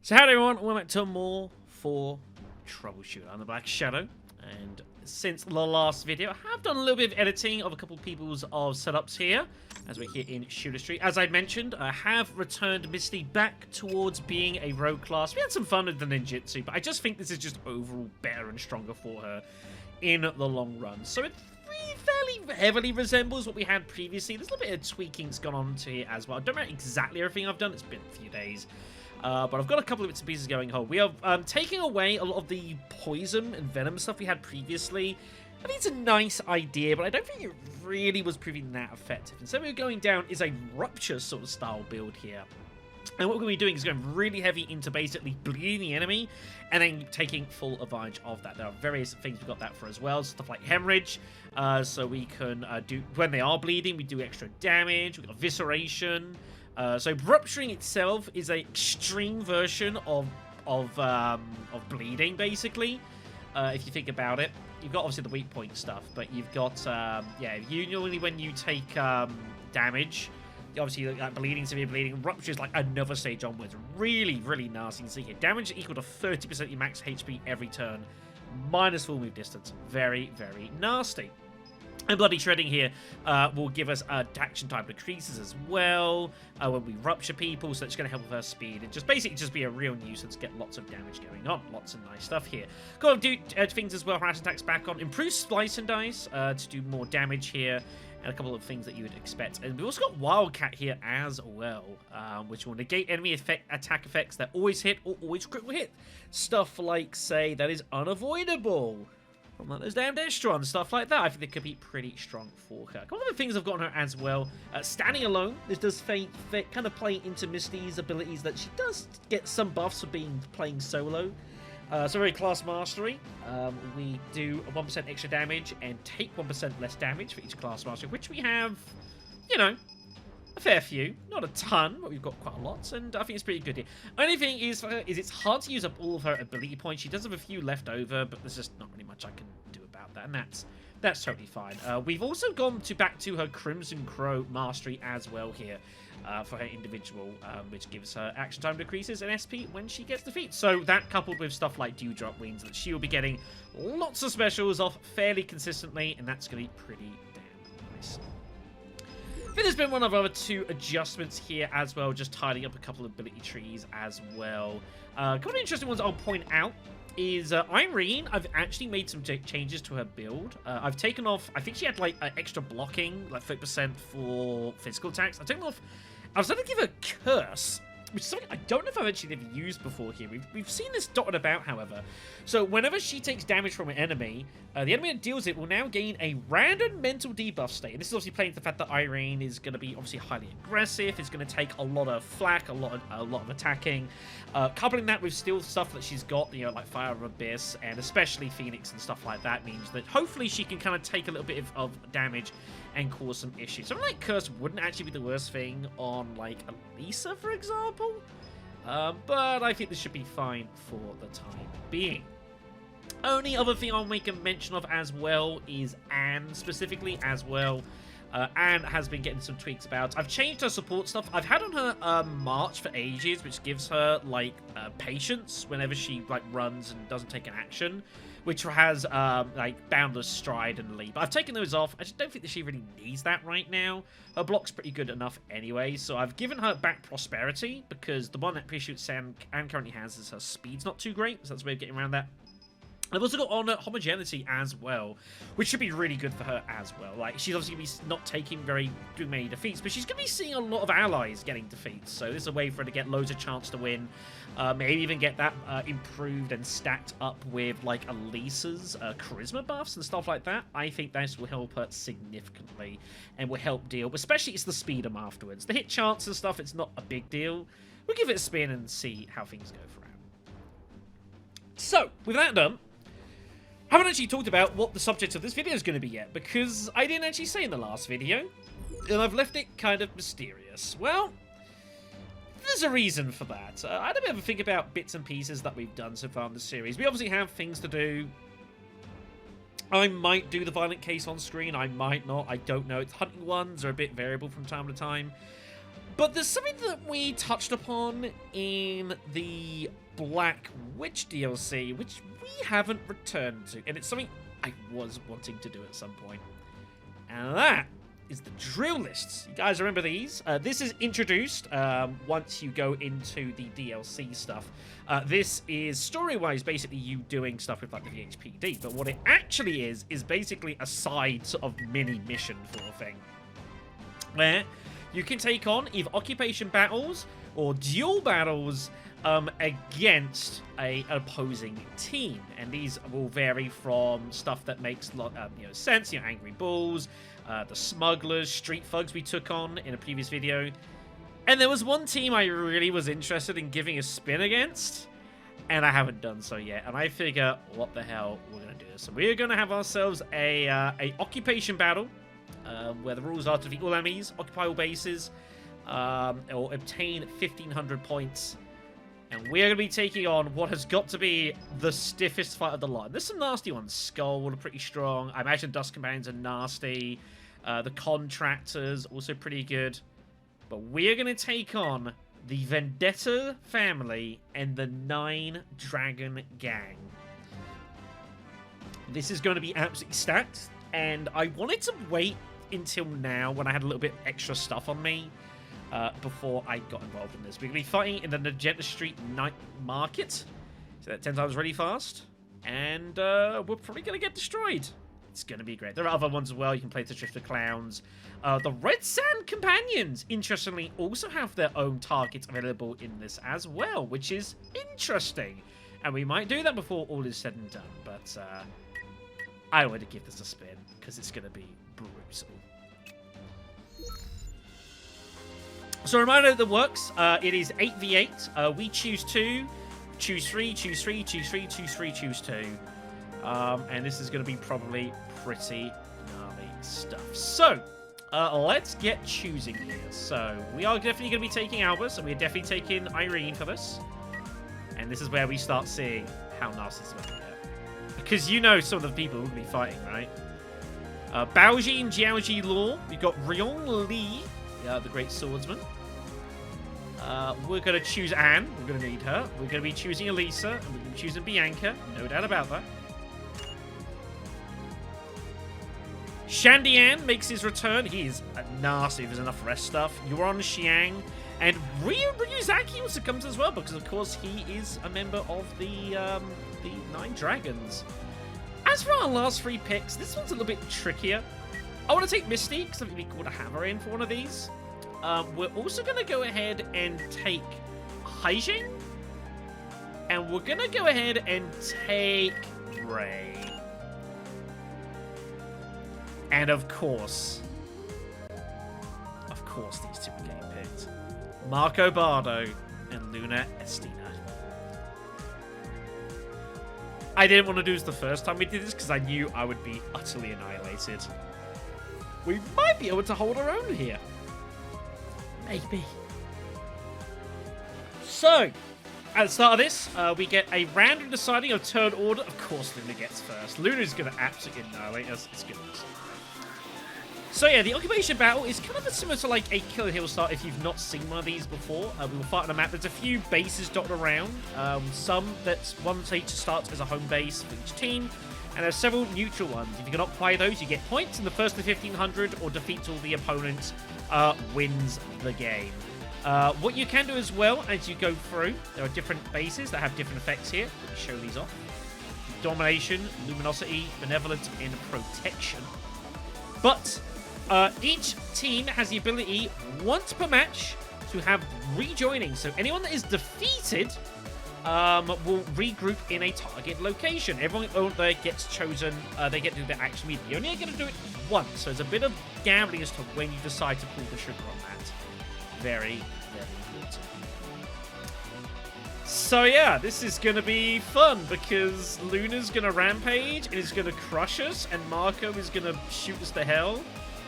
So howdy everyone, welcome back to more for Troubleshooter. I'm the Black Shadow, and since the last video, I have done a little bit of editing of a couple of people's setups here, as we're here in Shooter Street. As I mentioned, I have returned Misty back towards being a rogue class. We had some fun with the ninjutsu, but I just think this is just overall better and stronger for her in the long run. So it fairly heavily resembles what we had previously. There's a little bit of tweaking's gone on to it as well. I don't remember exactly everything I've done. It's been a few days. But I've got a couple of bits and pieces going on. We are taking away a lot of the poison and venom stuff we had previously. I think it's a nice idea, but I don't think it really was proving that effective. And so we're going down is a rupture sort of style build here. And what we're going to be doing is going really heavy into basically bleeding the enemy and then taking full advantage of that. There are various things we've got that for as well. Stuff like hemorrhage. So we can do, when they are bleeding, we do extra damage. We've got evisceration. So rupturing itself is an extreme version of bleeding, basically. If you think about it, you've got obviously the weak point stuff, but you've got yeah. Usually when you take damage, obviously like bleeding, severe bleeding, rupture is like another stage onwards. Really, really nasty. You can see here, damage equal to 30% your max HP every turn, minus full move distance. Very, very nasty. And bloody shredding here will give us action time decreases as well when we rupture people, so it's going to help with our speed. It just basically just be a real nuisance, get lots of damage going on. Lots of nice stuff here. Got to do things as well, harass attacks back on, improve slice and dice to do more damage here, and a couple of things that you would expect. And we've also got Wildcat here as well, which will negate enemy attack effects that always hit or always critical hit. Stuff like, say, that is unavoidable. From like those damn Destron, stuff like that. I think they could be pretty strong for her. A couple of the things I've gotten her as well. Standing alone. This does kind of play into Misty's abilities that she does get some buffs for playing solo. So very class mastery. We do 1% extra damage and take 1% less damage for each class mastery, which we have, you know, a fair few, not a ton, but we've got quite a lot, and I think it's pretty good here. Only thing is it's hard to use up all of her ability points. She does have a few left over, but there's just not really much I can do about that, and that's totally fine. We've also gone back to her Crimson Crow mastery as well here for her individual, which gives her action time decreases and SP when she gets defeat. So that coupled with stuff like Dewdrop means that she will be getting lots of specials off fairly consistently, and that's going to be pretty damn nice. I think there's been one of our two adjustments here as well, just tidying up a couple of ability trees as well. A couple of interesting ones I'll point out is Irene. I've actually made some changes to her build. I've taken off, I think she had like extra blocking, like 30% for physical attacks. I've taken off, I was going to give her Curse, which is something I don't know if I've actually ever used before here. We've seen this dotted about, however. So whenever she takes damage from an enemy, the enemy that deals it will now gain a random mental debuff state. And this is obviously playing to the fact that Irene is going to be obviously highly aggressive. It's going to take a lot of flak, a lot of attacking. Coupling that with still stuff that she's got, you know, like Fire of Abyss and especially Phoenix and stuff like that, means that hopefully she can kind of take a little bit of damage and cause some issues. Something like Curse wouldn't actually be the worst thing on, like, Elisa, for example. But I think this should be fine for the time being. Only other thing I'll make a mention of as well is Anne, specifically as well. Anne has been getting some tweaks about. I've changed her support stuff. I've had on her March for ages, which gives her, like, patience whenever she, like, runs and doesn't take an action, which has, like, Boundless Stride and Leap. I've taken those off. I just don't think that she really needs that right now. Her block's pretty good enough anyway, so I've given her back Prosperity, because the one that Pre-Shoots Anne currently has is her speed's not too great, so that's a way of getting around that. I've also got on Homogeneity as well, which should be really good for her as well. Like, she's obviously going to be not taking too many defeats, but she's going to be seeing a lot of allies getting defeats. So this is a way for her to get loads of chance to win. Maybe even get that improved and stacked up with, like, Elisa's charisma buffs and stuff like that. I think this will help her significantly and will help deal, especially it's the speed afterwards. The hit chance and stuff, it's not a big deal. We'll give it a spin and see how things go for her. So, with that done, I haven't actually talked about what the subject of this video is going to be yet, because I didn't actually say in the last video, and I've left it kind of mysterious. Well, there's a reason for that. I had a bit of a think about bits and pieces that we've done so far in the series. We obviously have things to do. I might do the violent case on screen, I might not, I don't know. Hunting ones are a bit variable from time to time. But there's something that we touched upon in the Black Witch DLC, which we haven't returned to. And it's something I was wanting to do at some point. And that is the drill lists. You guys remember these? This is introduced once you go into the DLC stuff. This is story-wise basically you doing stuff with like the VHPD. But what it actually is basically a side sort of mini mission for a thing. Where you can take on either occupation battles or duel battles against an opposing team, and these will vary from stuff that makes sense, angry bulls, the smugglers, street thugs we took on in a previous video, and there was one team I really was interested in giving a spin against, and I haven't done so yet, and I figure, what the hell, we're gonna do this. So we're gonna have ourselves a occupation battle. Where the rules are to defeat all enemies, occupy all bases, or obtain 1,500 points. And we're going to be taking on what has got to be the stiffest fight of the lot. There's some nasty ones. Skull are pretty strong. I imagine Dust Companions are nasty. The Contractors, also pretty good. But we're going to take on the Vendetta family and the 9 Dragon Gang. This is going to be absolutely stacked. And I wanted to wait until now when I had a little bit extra stuff on me before I got involved in this. We're going to be fighting in the Magenta Street Night Market. So that 10 times really fast. And we're probably going to get destroyed. It's going to be great. There are other ones as well. You can play the Drift of Clowns. The Red Sand Companions, interestingly, also have their own targets available in this as well, which is interesting. And we might do that before all is said and done. But I want to give this a spin because it's going to be brutal. So a reminder that works. It is 8v8. We choose 2, choose 3, choose 3, choose 3, choose 3, choose 2. And this is going to be probably pretty gnarly stuff. So let's get choosing here. So we are definitely going to be taking Albus, and we're definitely taking Irene for this. And this is where we start seeing how nasty it's going to get. Because you know some of the people who will be fighting, right? Baoji and Jiaoji Law. We've got Ryong Li, the great swordsman. We're going to choose Anne. We're going to need her. We're going to be choosing Elisa. And we're going to be choosing Bianca. No doubt about that. Shandian makes his return. He is nasty if there's enough rest stuff. Yuan Xiang. And Ryuzaki also comes as well, because of course he is a member of the 9 Dragons. As for our last 3 picks, this one's a little bit trickier. I want to take Misty, because I think it'd be cool to have her in for one of these. We're also going to go ahead and take Haijing. And we're going to go ahead and take Ray. And of course these 2 are getting picked. Marco Bardo and Luna Estina. I didn't want to do this the first time we did this because I knew I would be utterly annihilated. We might be able to hold our own here. Maybe. So, at the start of this, we get a random deciding of turn order. Of course, Luna gets first. Luna's going to absolutely annihilate us. It's good. So yeah, the occupation battle is kind of similar to like a Kill Hill start if you've not seen one of these before. We will fight on a map. There's a few bases dotted around. Some that's one each starts as a home base for each team. And there's several neutral ones. If you can occupy those, you get points. And the first to 1,500 or defeats all the opponents wins the game. What you can do as well as you go through, there are different bases that have different effects here. Let me show these off. Domination, Luminosity, Benevolence, and Protection. But each team has the ability once per match to have rejoining. So anyone that is defeated will regroup in a target location. Everyone there gets chosen. They get to do their action immediately. You're only going to do it once. So there's a bit of gambling as to when you decide to pull the trigger on that. Very, very important. So yeah, this is going to be fun because Luna's going to rampage and is going to crush us, and Marco is going to shoot us to hell.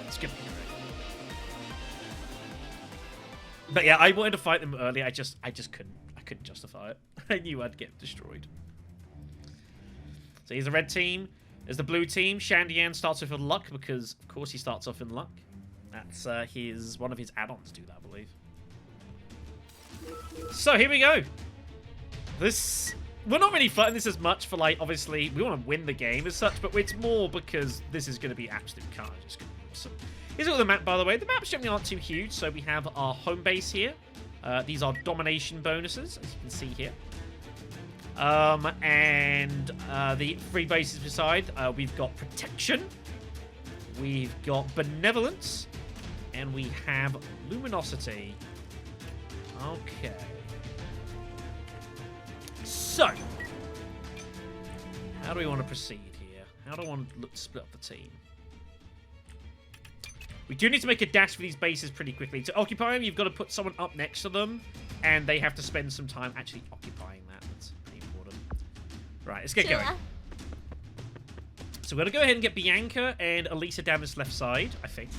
It's going to be great. But yeah, I wanted to fight them earlier. I just couldn't. I couldn't justify it. I knew I'd get destroyed. So here's the red team. There's the blue team. Shandian starts off with luck because, of course, he starts off in luck. That's one of his add-ons do that, I believe. So here we go. We're not really fighting this as much for, like, obviously, we want to win the game as such, but it's more because this is going to be absolute carnage. It's going to be awesome. Here's all the map, by the way. The maps generally aren't too huge, so we have our home base here. These are domination bonuses, as you can see here. And the 3 bases beside, we've got protection, we've got benevolence, and we have luminosity. Okay. So, how do we want to proceed here? How do I want to split up the team? We do need to make a dash for these bases pretty quickly. To occupy them, you've got to put someone up next to them, and they have to spend some time actually occupying that. That's pretty important. Right, let's get going. So we're going to go ahead and get Bianca and Elisa down this left side, I think.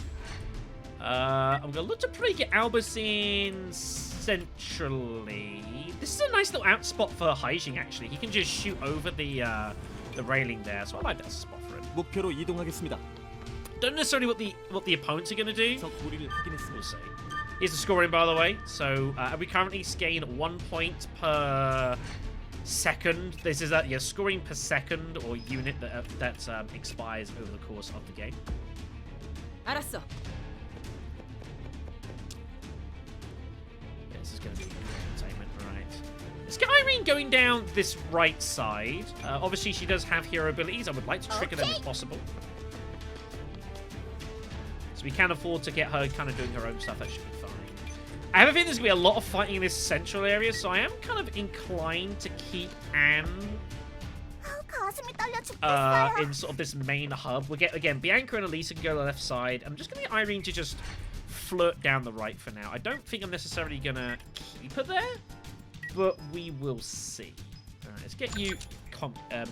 I'm going to look to probably get Albus in centrally. This is a nice little out spot for Haijing, actually. He can just shoot over the railing there, so I like that spot for him. 목표로 이동하겠습니다. Don't necessarily what the opponents are going to do. We'll see. Here's the scoring, by the way. So we currently gain 1 point per second. This is scoring per second or unit that expires over the course of the game. 알았어. Yeah, this is going to be entertainment, right? Let's get Irene going down this right side. Obviously, she does have hero abilities. I would like to trigger them if possible. So we can afford to get her kind of doing her own stuff. That should be fine. I have a feeling there's going to be a lot of fighting in this central area, so I am kind of inclined to keep Anne in sort of this main hub. We'll get, again, Bianca and Elisa can go to the left side. I'm just going to get Irene to just flirt down the right for now. I don't think I'm necessarily going to keep her there, but we will see. All right, let's get you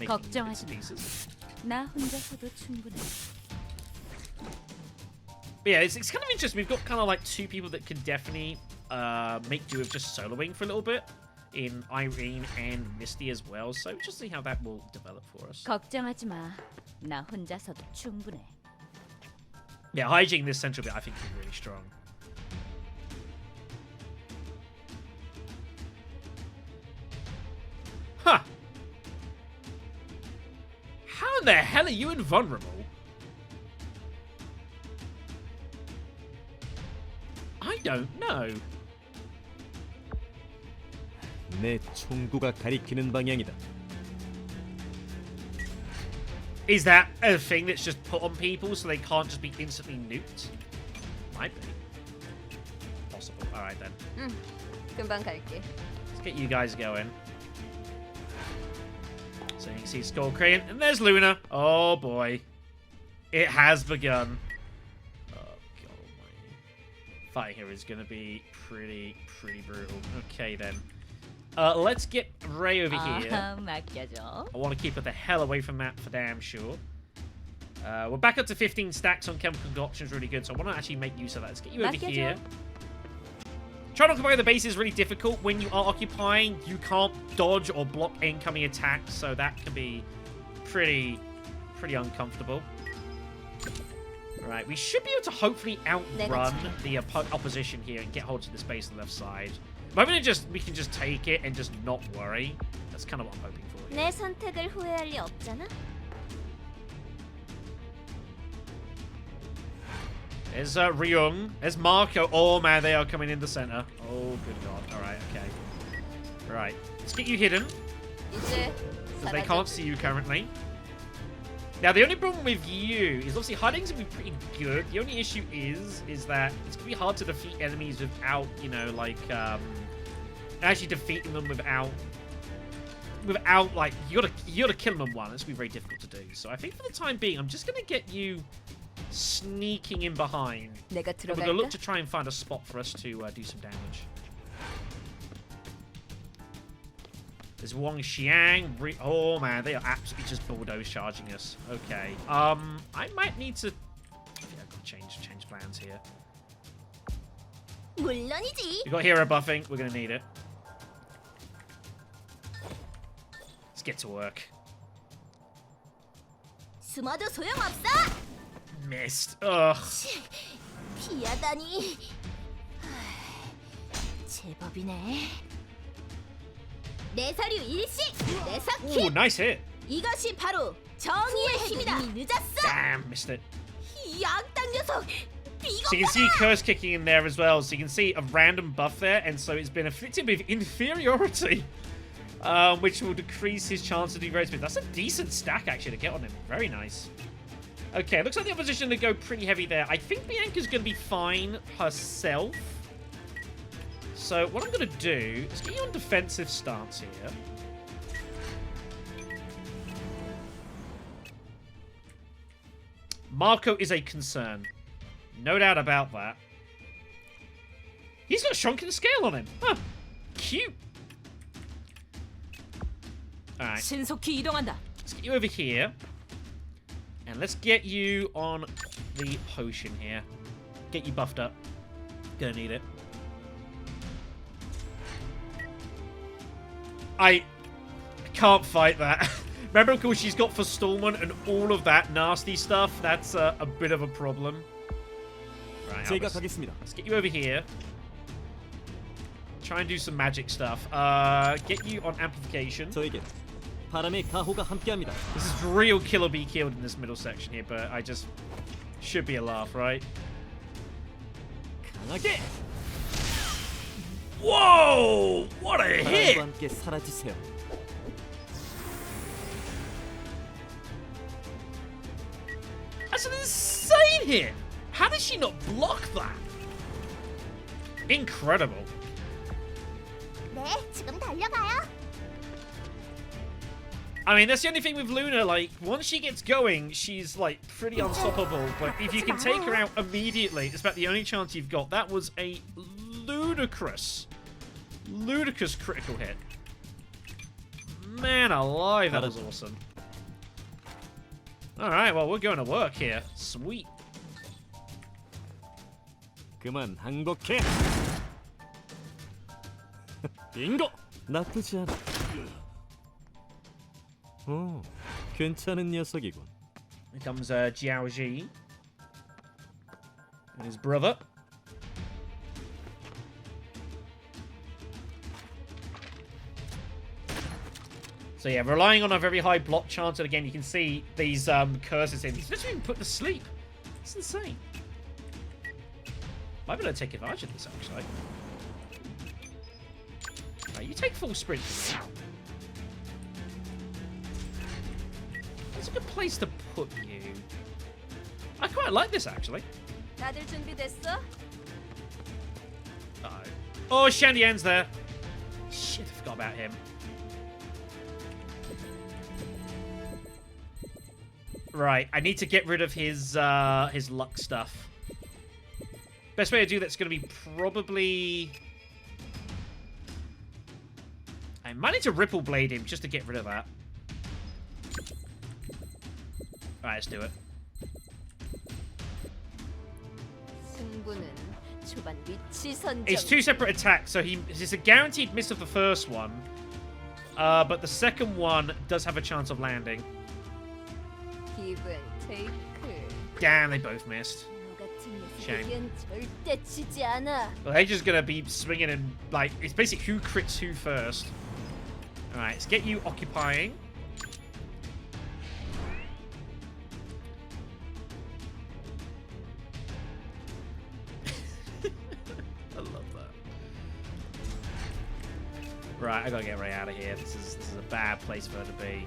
making bits and pieces. 나 혼자서도 충분해. But yeah, it's kind of interesting. We've got kind of like 2 people that can definitely make do of just soloing for a little bit in Irene and Misty as well. So just see how that will develop for us. 걱정하지 마. 나 혼자서도 충분해. Yeah, Haijing this central bit I think is really strong. Huh. How in the hell are you invulnerable? I don't know. 내 총구가 가리키는 방향이다. Is that a thing that's just put on people so they can't just be instantly nuked? Might be. Possible. Alright then. 금방 갈게. Let's get you guys going. So you can see Skull Crane. And there's Luna. Oh boy. It has begun. Fight here is going to be pretty brutal. Okay, then. Let's get Ray over here. 맡겨줘. I want to keep her the hell away from that for damn sure. We're back up to 15 stacks on chemical concoction is really good, so I want to actually make use of that. Let's get you over here. Trying to occupy the base is really difficult. When you are occupying, you can't dodge or block incoming attacks, so that can be pretty uncomfortable. Right, we should be able to hopefully outrun the opposition here and get hold of the space on the left side. I'm hoping we can just take it and just not worry. That's kind of what I'm hoping for here. 내 선택을 후회할 리 없잖아. There's Ryung. There's Marco. Oh man, they are coming in the center. Oh good god. Alright, okay. Right. Let's get you hidden. Because they can't see you currently. Now, the only problem with you is obviously hiding's gonna be pretty good. The only issue is that it's gonna be hard to defeat enemies without, you know, like, actually defeating them without, like, you gotta kill them in one. It's gonna be very difficult to do. So I think for the time being, I'm just gonna get you sneaking in behind. We're gonna look to try and find a spot for us to do some damage. There's Wang Xiang. Oh man, they are absolutely just bulldoze charging us. Okay. I might need to. Yeah, I've got to change plans here. 물론이지. We've got hero buffing. We're gonna need it. Let's get to work. 숨어도 소용없어. Missed. Ugh. 피하다니. 제법이네. 내 서류 일시, 내 Ooh, 석희. nice hit. 이것이 바로 정의의 힘이다. 이미 늦었어. Damn, missed it. 이 악당 녀석. So you can see curse kicking in there as well. So you can see a random buff there, and so it's been afflicted with inferiority, which will decrease his chance to do great speed. That's a decent stack actually to get on him. Very nice. Okay, looks like the opposition to go pretty heavy there. I think Bianca's going to be fine herself. So what I'm going to do is get you on defensive stance here. Marco is a concern. No doubt about that. He's got a shrunken scale on him. Huh. Cute. Alright. 신속히 이동한다. Let's get you over here. And let's get you on the potion here. Get you buffed up. Gonna need it. I can't fight that. Remember, of course, she's got Forestallment and all of that nasty stuff. That's a bit of a problem. Right, 제가 Albus, 가겠습니다. let's get you over here. Try and do some magic stuff. Get you on amplification. 저에게 바람의 가호가 함께합니다. This is real kill or be killed in this middle section here, but I just should be a laugh, right? 강하게 Whoa! What a 바람과 hit! 함께 사라지세요. That's an insane hit! How did she not block that? Incredible. 네, 지금 달려가요. I mean, that's the only thing with Luna, like, once she gets going, she's, like, pretty unstoppable. But if you can take her out immediately, it's about the only chance you've got. That was a ludicrous critical hit. Man alive, that was awesome. Alright, well, we're going to work here. Sweet. 그만 항복해. 빙고. 나쁘지 않아. 오, 괜찮은 녀석이군. Here comes Jiaoji and his brother. So yeah, relying on a very high block chance, and again, you can see these curses in. He's literally been put to sleep. It's insane. Might be able to take advantage of this, actually. Right, you take full sprint for me. That's a good place to put you. I quite like this, actually. 다들 준비됐어? Uh-oh. Oh, Shandian's there. Shit, I forgot about him. Right, I need to get rid of his luck stuff. Best way to do that's going to be probably... I might need to Ripple Blade him just to get rid of that. Alright, let's do it. 승부는 초반 위치 선정. It's two separate attacks, so it's a guaranteed miss of the first one. But the second one does have a chance of landing. 기분 테이크. Damn, they both missed. 너 같은 Shame. 녀석에겐 절대 치지 않아. Well, they're just going to be swinging and, like, it's basically who crits who first. Alright, let's get you occupying. I love that. Right, I gotta get Ray out of here. This is a bad place for her to be.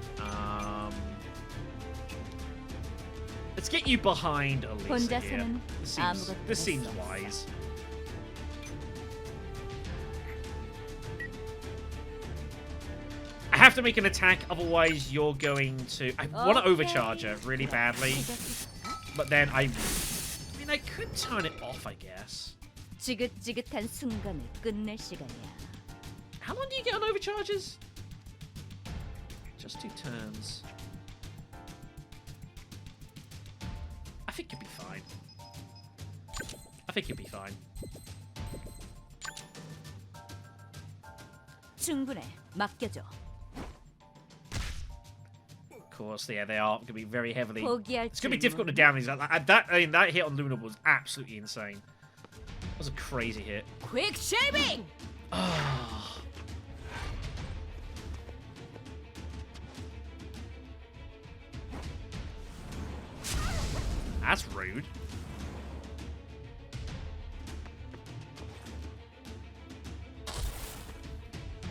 Let's get you behind Elisa here. This seems wise. I have to make an attack, otherwise you're going to... I want to overcharge her really badly. But then I mean, I could turn it off, I guess. 지긋지긋한 순간을 끝낼 시간이야. How long do you get on overcharges? Just 2 turns. I think you'll be fine. I think you'll be fine. 충분해. 맡겨줘. Of course, yeah, they are going to be very heavily... 포기할 It's going to be difficult to down these. That hit on Luna was absolutely insane. That was a crazy hit. Quick shaving. Oh. That's rude.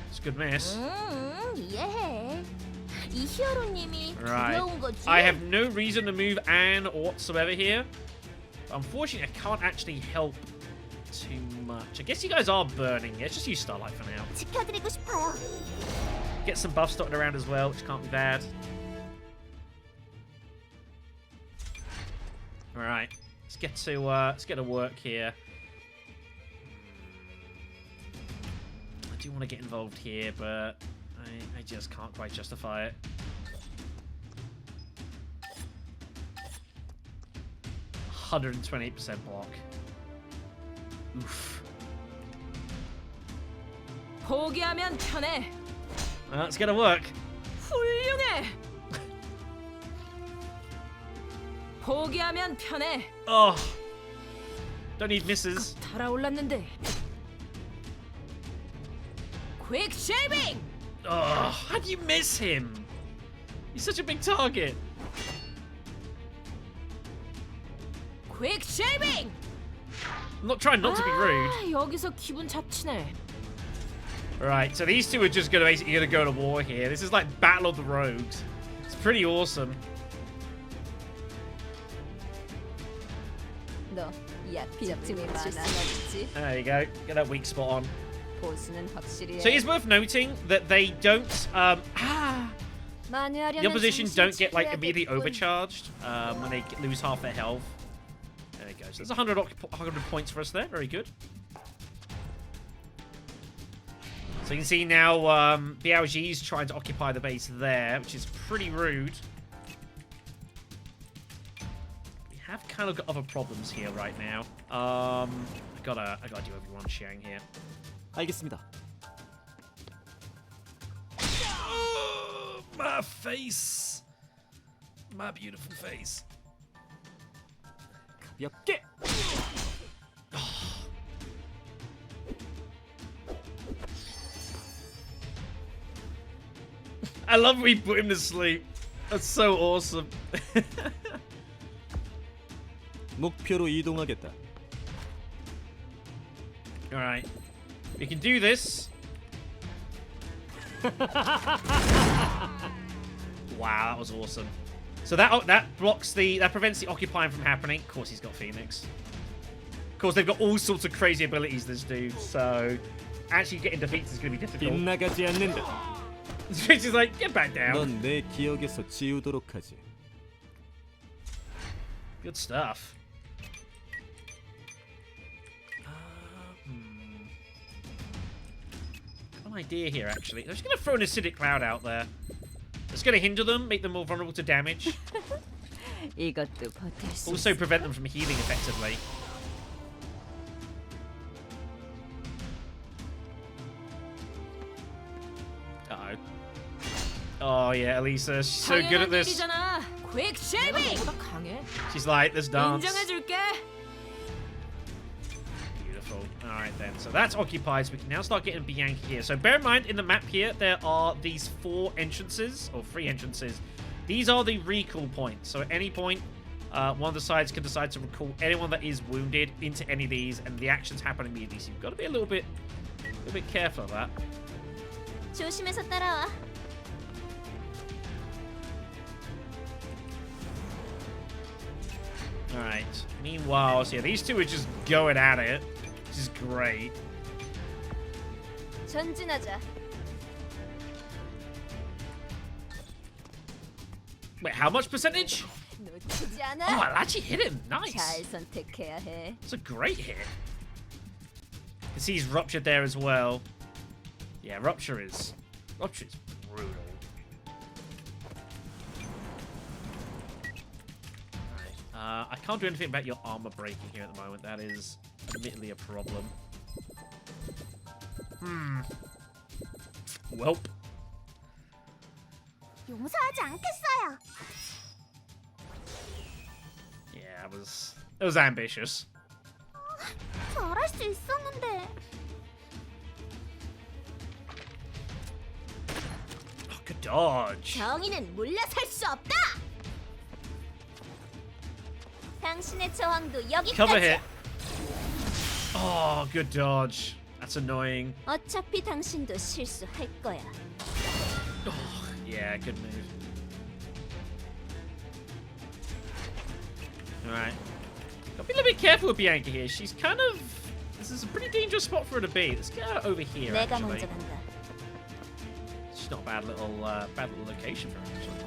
It's a good miss. 이해해. 이 히어로님이 Right. 두려운 거지. I have no reason to move Anne whatsoever here. Unfortunately, I can't actually help too much. I guess you guys are burning. Let's just use Starlight for now. 지켜드리고 싶어요. Get some buffs dotted around as well, which can't be bad. All right, let's get to work here. I do want to get involved here, but I just can't quite justify it. (128% block). Oof. 포기하면 편해. It's gonna work. 훌륭해. 포기하면 편해. Oh, don't need misses. 달아올랐는데. Quick shaving. Oh, how do you miss him? He's such a big target. Quick shaving. I'm not trying not to be rude. 여기서 기분 잡치네. Right, so these two are just basically gonna go to war here. This is like Battle of the Rogues. It's pretty awesome. 너 빈틈이 많아졌지. There you go. Get that weak spot on. 보수는 확실히. So it's worth noting that they don't the opposition don't get like immediately overcharged when they lose half their health. There you go. So there's 100 points for us there. Very good. So you can see now BLG's trying to occupy the base there, which is pretty rude. We have kind of got other problems here right now. I gotta do everyone sharing here. 알겠습니다. Oh, my face. My beautiful face. 가볍게. I love we put him to sleep. That's so awesome. 목표로 이동하겠다. All right, we can do this. Wow, that was awesome. So that prevents the occupying from happening. Of course, he's got Phoenix. Of course, they've got all sorts of crazy abilities, this dude. So actually getting defeats is going to be difficult. 빗나가지 않는다. Which is like, get back down. 넌 내 기억에서 지우도록 하지. Good stuff. Got an idea here, actually. I'm just going to throw an acidic cloud out there. It's going to hinder them, make them more vulnerable to damage. 이것도 버틸 수. Also prevent them from healing effectively. Uh-oh. Oh, yeah, Elisa. She's so good at this. Quick shaving. She's like, let's dance. 인정해줄게. Beautiful. All right, then. So that's occupied. So we can now start getting Bianca here. So bear in mind, in the map here, there are these 4 entrances, or 3 entrances. These are the recall points. So at any point, one of the sides can decide to recall anyone that is wounded into any of these, and the actions happen immediately. So you've got to be a little bit careful of that. 조심해서 따라와. Alright. Meanwhile, so yeah, these two are just going at it, which is great. 전진하자. Wait, how much percentage? 놓치지 Oh, 않아. I actually hit him. Nice. 잘 선택해야 해. It's a great hit. You can see he's ruptured there as well. Yeah, Rupture is brutal. I can't do anything about your armor breaking here at the moment. That is admittedly a problem. Welp. 용서하지 않겠어요. Yeah, it was ambitious. 잘할 수 있었는데. dodge. 정의는 물러설 수 없다. 당신의 저항도 Cover 여기까지. hit. Oh, good dodge. That's annoying. 어차피 당신도 실수할 거야. Oh, yeah, good move. Alright. Gotta be a little bit careful with Bianca here. She's kind of... This is a pretty dangerous spot for her to be. Let's get her over here, 내가 actually. 먼저 간다. It's not a bad little location for her, actually.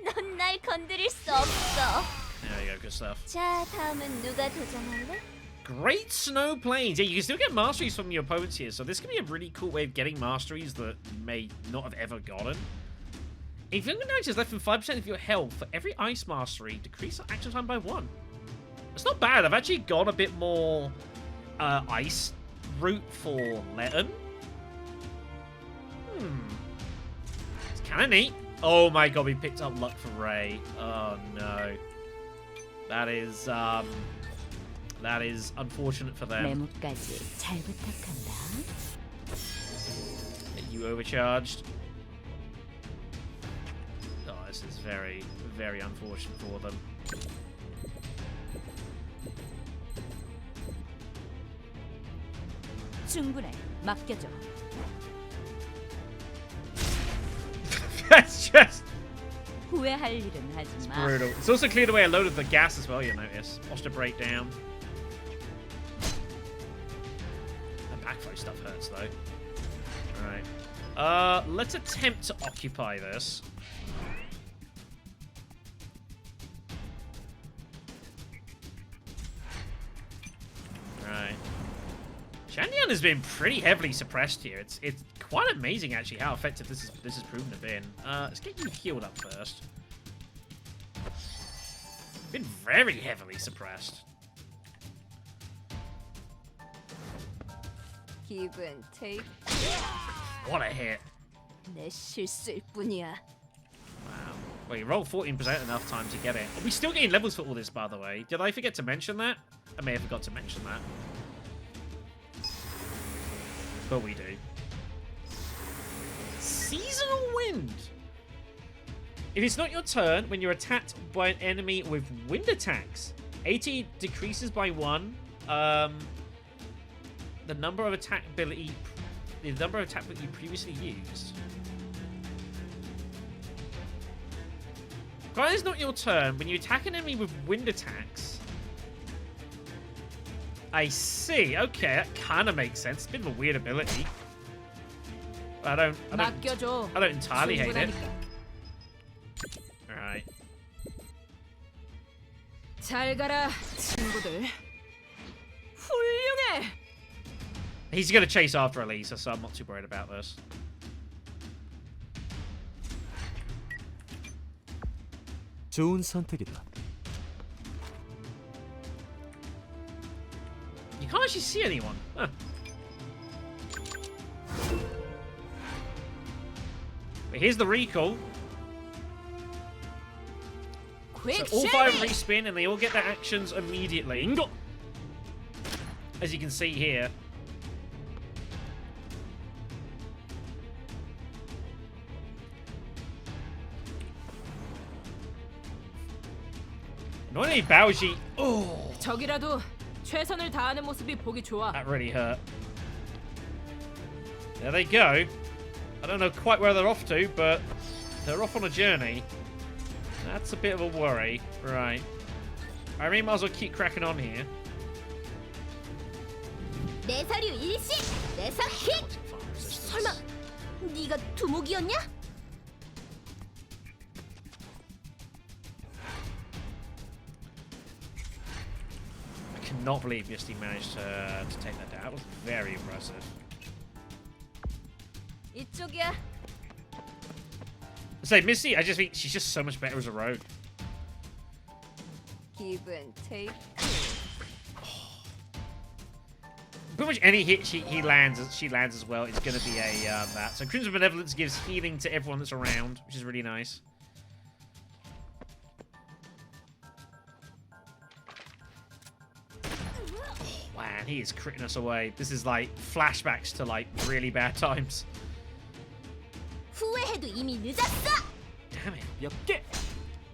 넌 날 건드릴 수 없어. There you go, good stuff. 자, 다음은 누가 도전할래? Great snow plains. Yeah, you can still get masteries from your opponents here, so this can be a really cool way of getting masteries that you may not have ever gotten. If you're going to less than 5% of your health for every ice mastery, decrease action time by 1. It's not bad. I've actually got a bit more ice route for Letten. It's kind of neat. Oh my god, we picked up luck for Ray. Oh no. That is unfortunate for them. 메모까지 잘 부탁한다. You overcharged. Oh, this is very, very unfortunate for them. 충분해. 맡겨줘. That's just 후회할 일은 하지 마. brutal. It's also cleared away a load of the gas as well, you notice. Watched it break down. The backflow stuff hurts though. Alright. Let's attempt to occupy this. Right. Shandian has been pretty heavily suppressed here. It's quite amazing actually how effective this has proven to be. Let's get you healed up first. Been very heavily suppressed. 기분 테이프. What a hit. 내 실수일 뿐이야. Wow. Well, you rolled 14% enough time to get it. Are we still getting levels for all this, by the way? Did I forget to mention that? I may have forgot to mention that. But we do. Seasonal Wind. If it's not your turn, when you're attacked by an enemy with wind attacks, AT decreases by 1. The number of attack ability you previously used. When it's not your turn, when you attack an enemy with wind attacks. I see. Okay, that kind of makes sense. It's a bit of a weird ability. I don't entirely hate it. Alright. 잘 가라, 친구들. 훌륭해. He's going to chase after Elisa, so I'm not too worried about this. 좋은 선택이다. You can't actually see anyone. Huh. But here's the recall. So all 5 respin and they all get their actions immediately. As you can see here. Not only Baoji. Oh, 적이라도 최선을 다하는 모습이 보기 좋아. that really hurt. There they go. I don't know quite where they're off to, but they're off on a journey. That's a bit of a worry. Right. I mean, might as well keep cracking on here. 내 서류 일시, 내 힐. 설마 네가 두목이었냐? I cannot believe Misty managed to take that down. That was very impressive. 이쪽이야. Say, Misty, I just think she's just so much better as a rogue. 기분 테이프. Pretty much any hit she lands as well is going to be a that. So Crimson Benevolence gives healing to everyone that's around, which is really nice. Oh, man, he is critting us away. This is like flashbacks to like really bad times. 후회 후회해도 이미 늦었어. Damn it. 몇 개?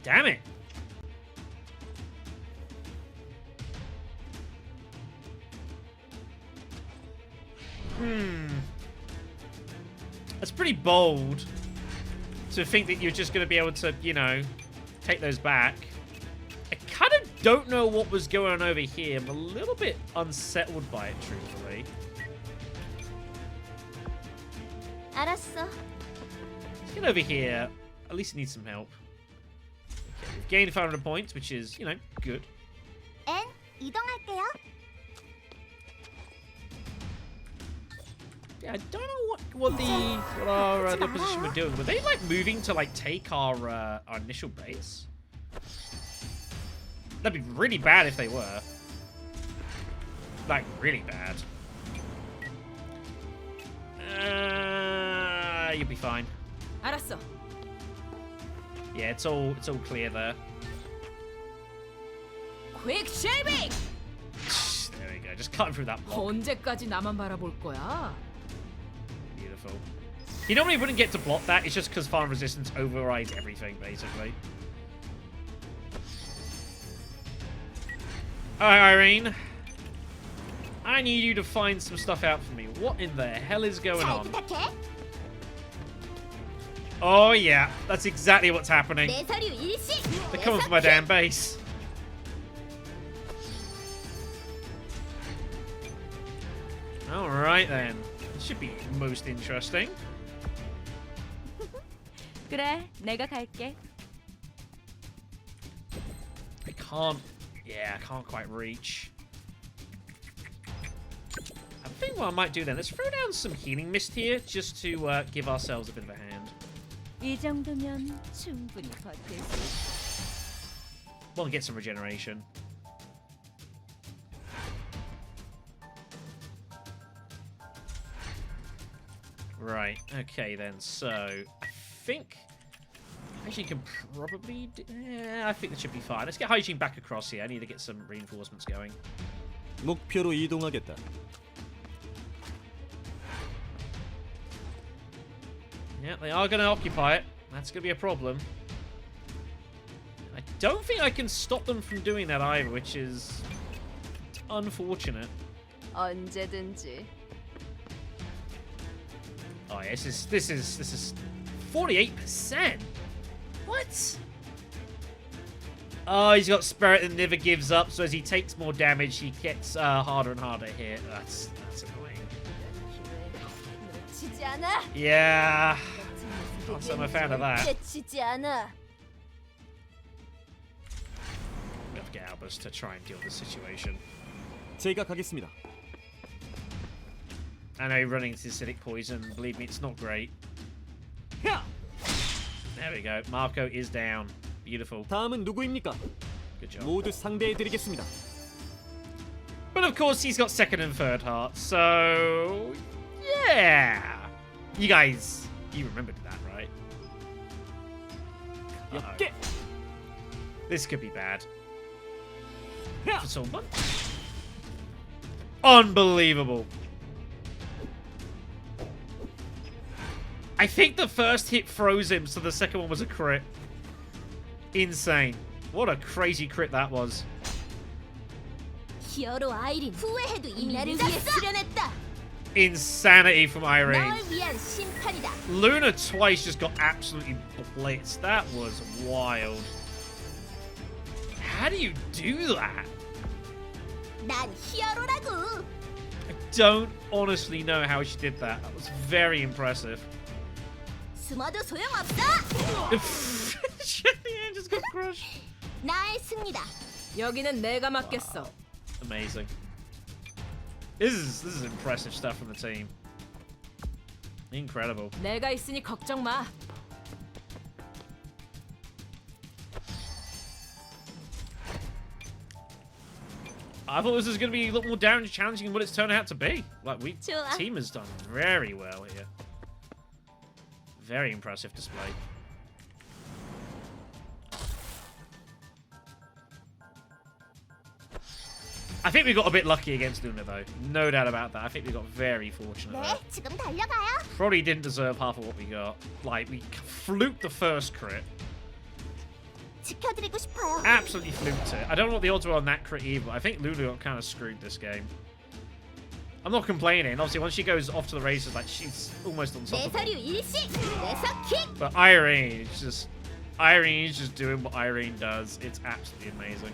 Damn it. That's pretty bold to think that you're just going to be able to, you know, take those back. I kind of don't know what was going on over here. I'm a little bit unsettled by it, truthfully. 알았어. Let's get over here. At least it needs some help. Okay, we've gained 500 points, which is, you know, good. 엔 이동할게요. Yeah, I don't know what our the opposition were doing. Were they like moving to like take our initial base? That'd be really bad if they were. Like really bad. You'll be fine. 알았어. Yeah, it's all clear there. 퀵 쉐이빙! There we go. Just cutting through that block. 언제까지 나만 바라볼 거야? Beautiful. You normally wouldn't get to block that. It's just because farm resistance overrides everything, basically. Alright, Irene. I need you to find some stuff out for me. What in the hell is going 잘 on? 부탁해. Oh, yeah. That's exactly what's happening. 내 서류 일시. They're coming for my damn base. Alright, then. This should be most interesting. 그래, 내가 갈게. I can't... Yeah, I can't quite reach. I think what I might do then, let's throw down some healing mist here, just to give ourselves a bit of a hand. 이 정도면 충분히 버틸 수. Well, get some regeneration. Right, okay then, so... I think... Actually, you can probably... I think that should be fine. Let's get hygiene back across here. I need to get some reinforcements going. 목표로 이동하겠다. Yeah, they are going to occupy it. That's going to be a problem. I don't think I can stop them from doing that either, which is unfortunate. 언제든지. Oh yeah, this is 48%. What? Oh, he's got spirit that never gives up. So as he takes more damage, he gets harder and harder hit. That's annoying. 놓치지 않아. Yeah. So I'm a fan of that. 놓치지 않아. We have to get Albus to try and deal with the situation. 제가 가겠습니다. I know running into acidic poison. Believe me, it's not great. There we go. Marco is down. Beautiful. 다음은 누구입니까? Good job. 모두 상대해드리겠습니다. But of course, he's got second and third heart. So, yeah. You guys, you remembered that, right? 몇 개? This could be bad. For someone. Unbelievable. I think the first hit froze him, so the second one was a crit. Insane. What a crazy crit that was. 히어로 아이린 후회해도 이미 나를 위해 수련했다. Insanity from Irene. 널 위한 심판이다. Luna twice just got absolutely blitzed. That was wild. How do you do that? 난 히어로라고. I don't honestly know how she did that. That was very impressive. 숨어도 소용없어. Yeah, just got crushed. 나의 승리다. 여기는 내가 맡겠어. Amazing. This is impressive stuff from the team. Incredible. 내가 있으니 걱정 마. I thought this was going to be a lot more challenging than what it's turned out to be. Like, 좋아. team has done very well here. Very impressive display. I think we got a bit lucky against Luna, though. No doubt about that. I think we got very fortunate 네, there. 지금 달려가요. Probably didn't deserve half of what we got. Like, we fluked the first crit. 지켜드리고 싶어요. Absolutely fluked it. I don't know what the odds were on that crit either. I think Luna got kind of screwed this game. I'm not complaining. Obviously, once she goes off to the races, like, she's almost unstoppable. 내서류 일시, 내서킥. But Irene's just doing what Irene does. It's absolutely amazing.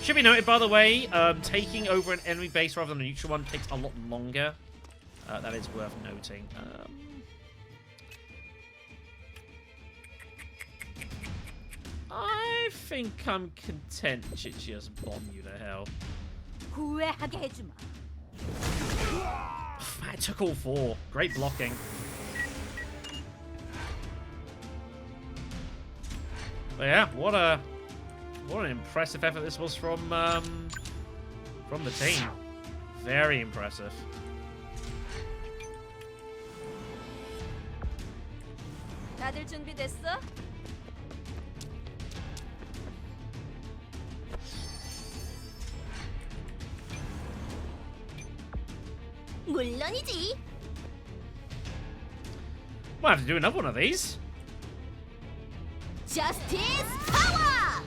Should be noted, by the way, taking over an enemy base rather than a neutral one takes a lot longer. That is worth noting. I think I'm content to just bomb you to hell. 후회하게 해주마. I took all 4. Great blocking. But yeah, what an impressive effort this was from the team. Very impressive. 다들 준비됐어? 물론이지. Might have to do another one of these. Justice Power!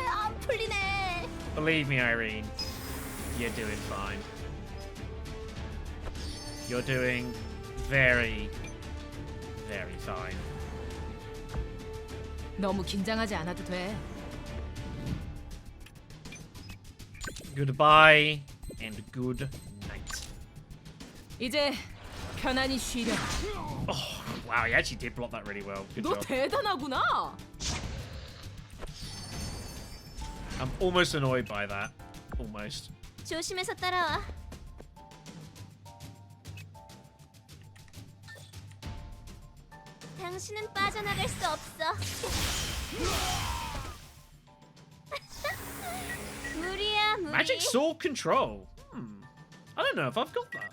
안 풀리네. Believe me, Irene, you're doing fine. You're doing very, very fine. 너무 긴장하지 않아도 돼. Goodbye and good night. 이제 편안히 쉬려. Oh, wow, he actually did block that really well. Good 너 job. 대단하구나. I'm almost annoyed by that. Almost. 조심해서 따라와. 당신은 빠져나갈 수 없어. 무리야, 무리. Magic sword control. I don't know if I've got that.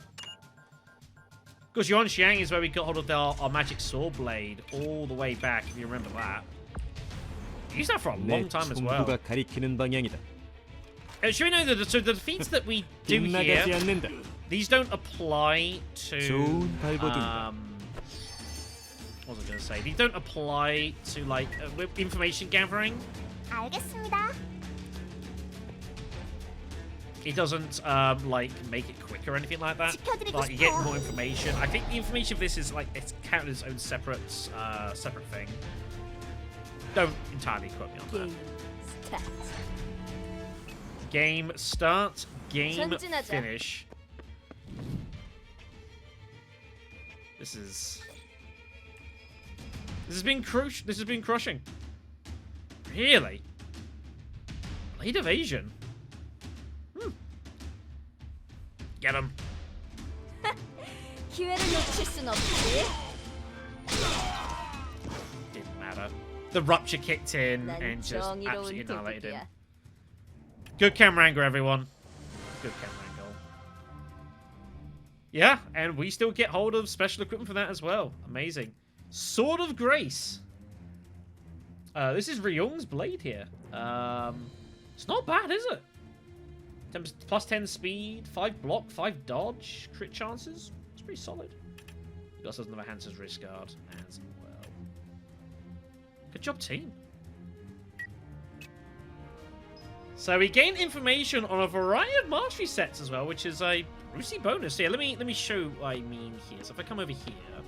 Because Yuan Xiang is where we got hold of our magic sword blade all the way back, if you remember that. We used that for a 내 long time as well. 총구가 가리키는 방향이다. Should we know that so the defeats that we do 빗나가지 here, 않는다. these don't apply to 좋은 발버둥이다. what was I going to say? These don't apply to like information gathering. 알겠습니다. It doesn't like make it quick or anything like that. 지켜드리고 Like you get 싶어요. more information. I think the information of this is like it's counted as its own separate thing. Don't entirely quote me on that. 게임 스타트. Game start, game 전진하자. finish. This has been crucial. This has been crushing. Really? Blade evasion. Get him. 기회를 놓칠 순 없지. Didn't matter. The rupture kicked in 난 and just absolutely 정의로운 annihilated him. 도둑이야. Good camera angle, everyone. Good camera angle. Yeah, and we still get hold of special equipment for that as well. Amazing. Sword of Grace. This is Ryung's blade here. It's not bad, is it? Plus 10 speed, 5 block, 5 dodge, crit chances. It's pretty solid. He also has another Hansa's wrist guard as well. Good job, team. So we gain information on a variety of mastery sets as well, which is a Brucey bonus. Here, let me show what I mean here. So if I come over here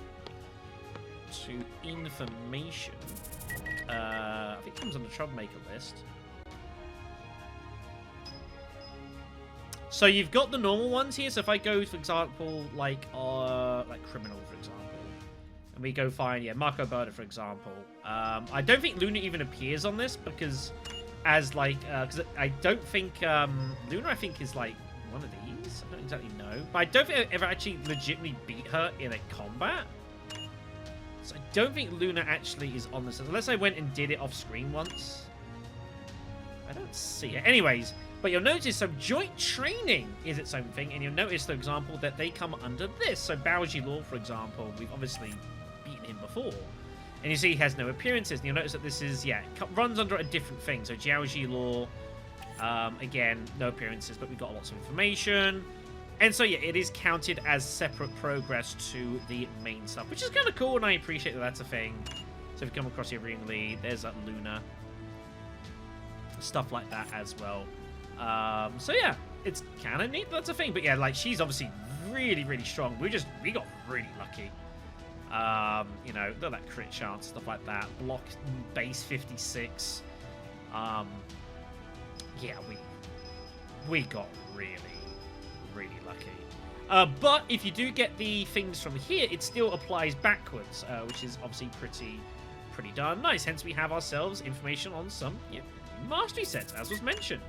to information, I think it comes on the Troublemaker list. So you've got the normal ones here. So if I go, for example, like criminal, for example, and we go find Marco Berta, for example. I don't think Luna even appears on this because. As like, because I don't think Luna, I think is like one of these. I don't exactly know, but I don't think I ever actually legitimately beat her in a combat. So I don't think Luna actually is on this unless I went and did it off screen once. I don't see it. Anyways, But you'll notice some joint training is its own thing, and you'll notice, for example, that they come under this. So Baoji Law, for example, we've obviously beaten him before. And you see he has no appearances, and you'll notice that this is, yeah, runs under a different thing. So Jiaoji Law, again, no appearances, but we've got lots of information. And so, yeah, it is counted as separate progress to the main stuff, which is kind of cool, and I appreciate that that's a thing. So if you come across your ring lead, there's that Luna. Stuff like that as well. So yeah, it's kind of neat that's a thing. But yeah, like, she's obviously really, really strong. We got really lucky. You know, look at that crit chance, stuff like that. Block base 56. Yeah, we got really, really lucky. But if you do get the things from here, it still applies backwards, which is obviously pretty darn nice. Hence, we have ourselves information on some mastery sets, as was mentioned.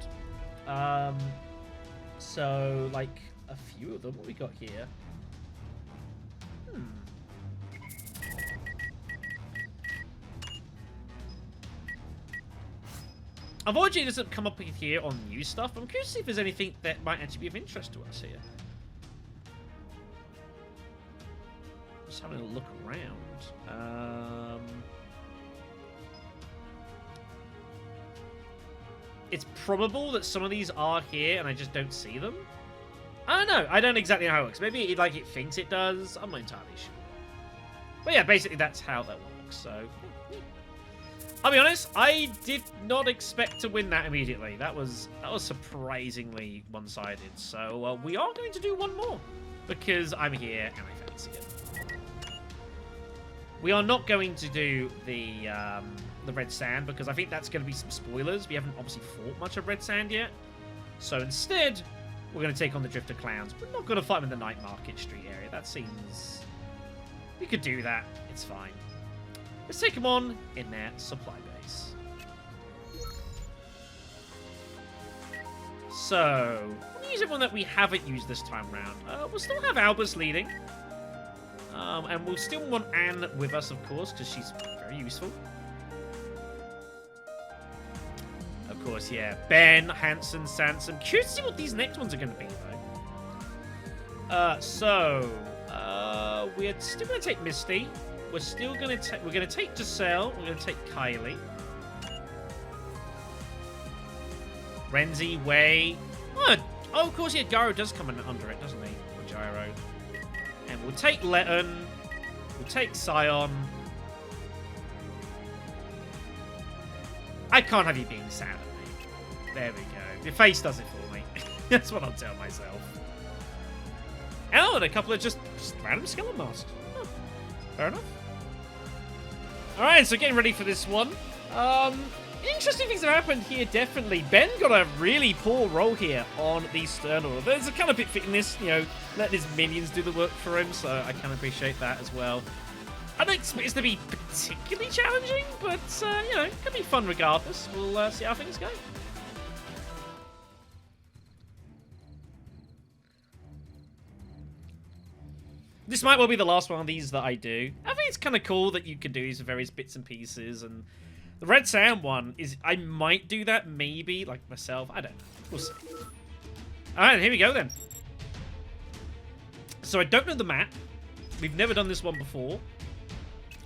So, like, a few of them. What we got here? Unfortunately, it doesn't come up here on new stuff. I'm curious to see if there's anything that might actually be of interest to us here. Just having a look around. It's probable that some of these are here and I just don't see them. I don't know. I don't exactly know how it works. Maybe it thinks it does. I'm not entirely sure. But yeah, basically that's how that works. So I'll be honest, I did not expect to win that immediately. That was surprisingly one-sided. So we are going to do one more because I'm here and I fancy it. We are not going to do the red sand because I think that's going to be some spoilers. We haven't obviously fought much of red sand yet. So instead, we're going to take on the Drifter Clowns. We're not going to fight them in the Night Market Street area. That seems... We could do that. It's fine. Let's take them on in their supply base. So, we'll use everyone that we haven't used this time around. We'll still have Albus leading. And we'll still want Anne with us, of course, because she's very useful. Of course, yeah. Ben, Hanson, Sansom. Curious to see what these next ones are going to be, though. We're still going to take Misty. We're still going to take... We're going to take Giselle. We're going to take Kylie. Renzi, Wei. Oh, of course, yeah. Gyro does come in under it, doesn't he? Or Gyro. And we'll take Letton. We'll take Scion. I can't have you being sad at me. There we go. Your face does it for me. That's what I'll tell myself. Oh, and a couple of just random skeleton masks. Oh, fair enough. Alright, so getting ready for this one. Interesting things have happened here, definitely. Ben got a really poor roll here on the Sternal. There's a kind of bit fitting this, you know, let his minions do the work for him, so I can appreciate that as well. I don't expect this to be particularly challenging, but, you know, it could be fun regardless. We'll see how things go. This might well be the last one of these that I do. I think it's kind of cool that you can do these with various bits and pieces, and the Red Sand one is... I might do that, maybe, like myself. I don't know. We'll see. Alright, here we go then. So I don't know the map. We've never done this one before.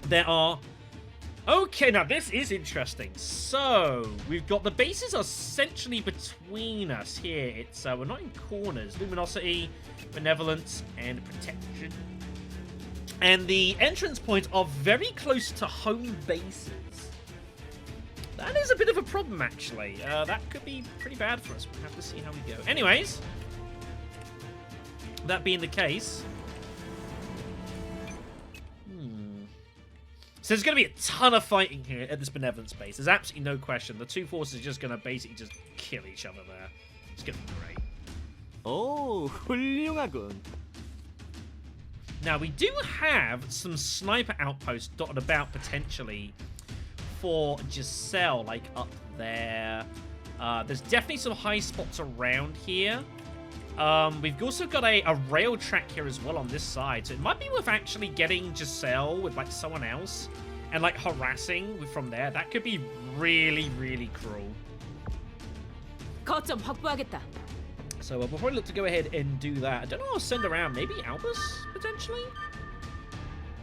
There are... Okay, now this is interesting. So, we've got the bases are essentially between us here. It's we're not in corners. Luminosity, Benevolence, and Protection. And the entrance points are very close to home bases. That is a bit of a problem, actually. That could be pretty bad for us. We'll have to see how we go. Anyways, that being the case... So there's going to be a ton of fighting here at this Benevolence base. There's absolutely no question. The two forces are just going to basically just kill each other there. It's going to be great. Oh, 훌륭하군. Now, we do have some sniper outposts dotted about, potentially, for Giselle, like up there. There's definitely some high spots around here. We've also got a rail track here as well on this side, so it might be worth actually getting Giselle with, like, someone else and, like, harassing from there. That could be really, really cruel. 거점 확보하겠다. So we'll probably look to go ahead and do that. I don't know what I'll send around. Maybe Albus, potentially?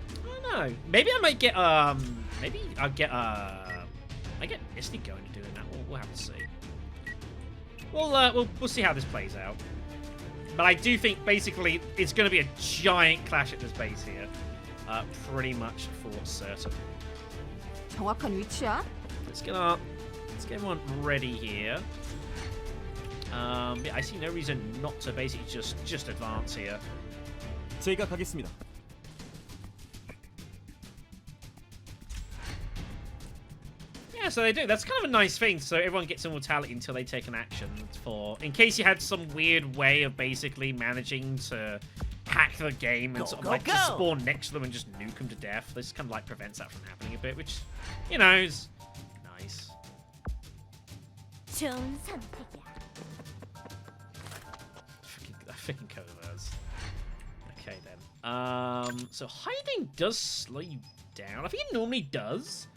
I don't know. Maybe I might get, maybe I'll get, I get Misty going to doing that. We'll have to see. We'll see how this plays out. But I do think, basically, it's going to be a giant clash at this base here. Pretty much for certain. 정확한 위치야? Let's get everyone ready here. Yeah, I see no reason not to basically just advance here. 제가 가겠습니다. Yeah, so they do. That's kind of a nice thing. So everyone gets immortality until they take an action. In case you had some weird way of basically managing to hack the game and sort of like just spawn next to them and just nuke them to death. This kind of like prevents that from happening a bit, which, you know, is nice. 좋은 선택이야. Freaking covers. Okay then. So hiding does slow you down. I think it normally does.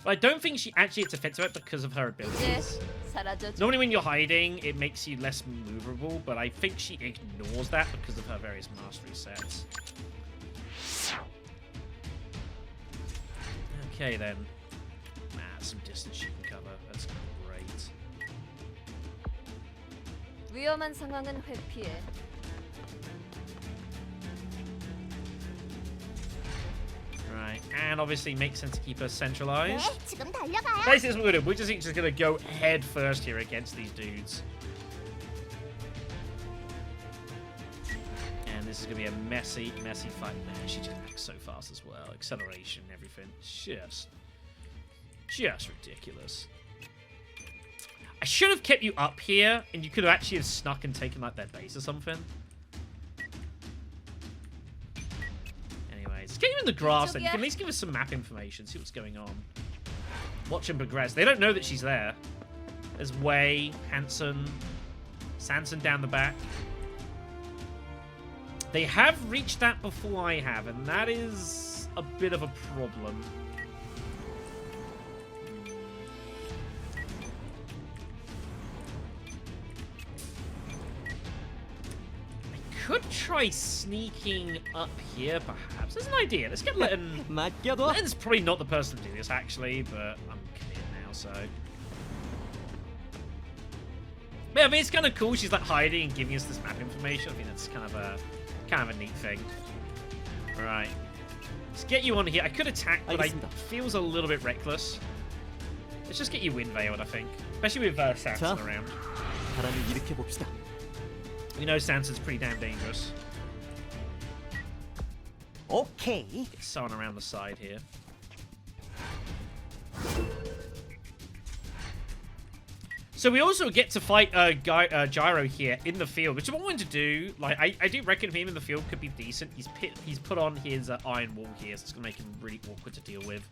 But I don't think she actually gets offensive at it because of her abilities. 사라져. Normally when you're hiding, it makes you less maneuverable, but I think she ignores that because of her various mastery sets. Okay then. Some distance she can cover. That's great. 위험한 상황은 회피해. Right, and obviously makes sense to keep her centralized. 네, 지금 달려가요. Basically, that's what we're doing. We're just gonna go head first here against these dudes. And this is gonna be a messy fight. Man, she just acts so fast as well. Acceleration and everything. Just ridiculous. I should have kept you up here, and you could have actually snuck and taken like their base or something. Anyways, get you in the grass then. You can at least give us some map information, see what's going on. Watch him progress. They don't know that she's there. There's Wei, Hanson, Sanson down the back. They have reached that before I have, and that is a bit of a problem. Could try sneaking up here, perhaps. There's an idea. Let's get Litton. Litton's probably not the person to do this, actually, but I'm clear now, so. Yeah, I mean, it's kind of cool. She's like hiding and giving us this map information. I think that's kind of a neat thing. All right, let's get you on here. I could attack, but it feels a little bit reckless. Let's just get you wind veiled, I think, especially with Sanson around. We know Sanson's pretty damn dangerous. Okay. Get someone around the side here. So we also get to fight Gyro here in the field, which I wanted to do. Like, I do reckon him in the field could be decent. He's put on his iron wall here, so it's gonna make him really awkward to deal with.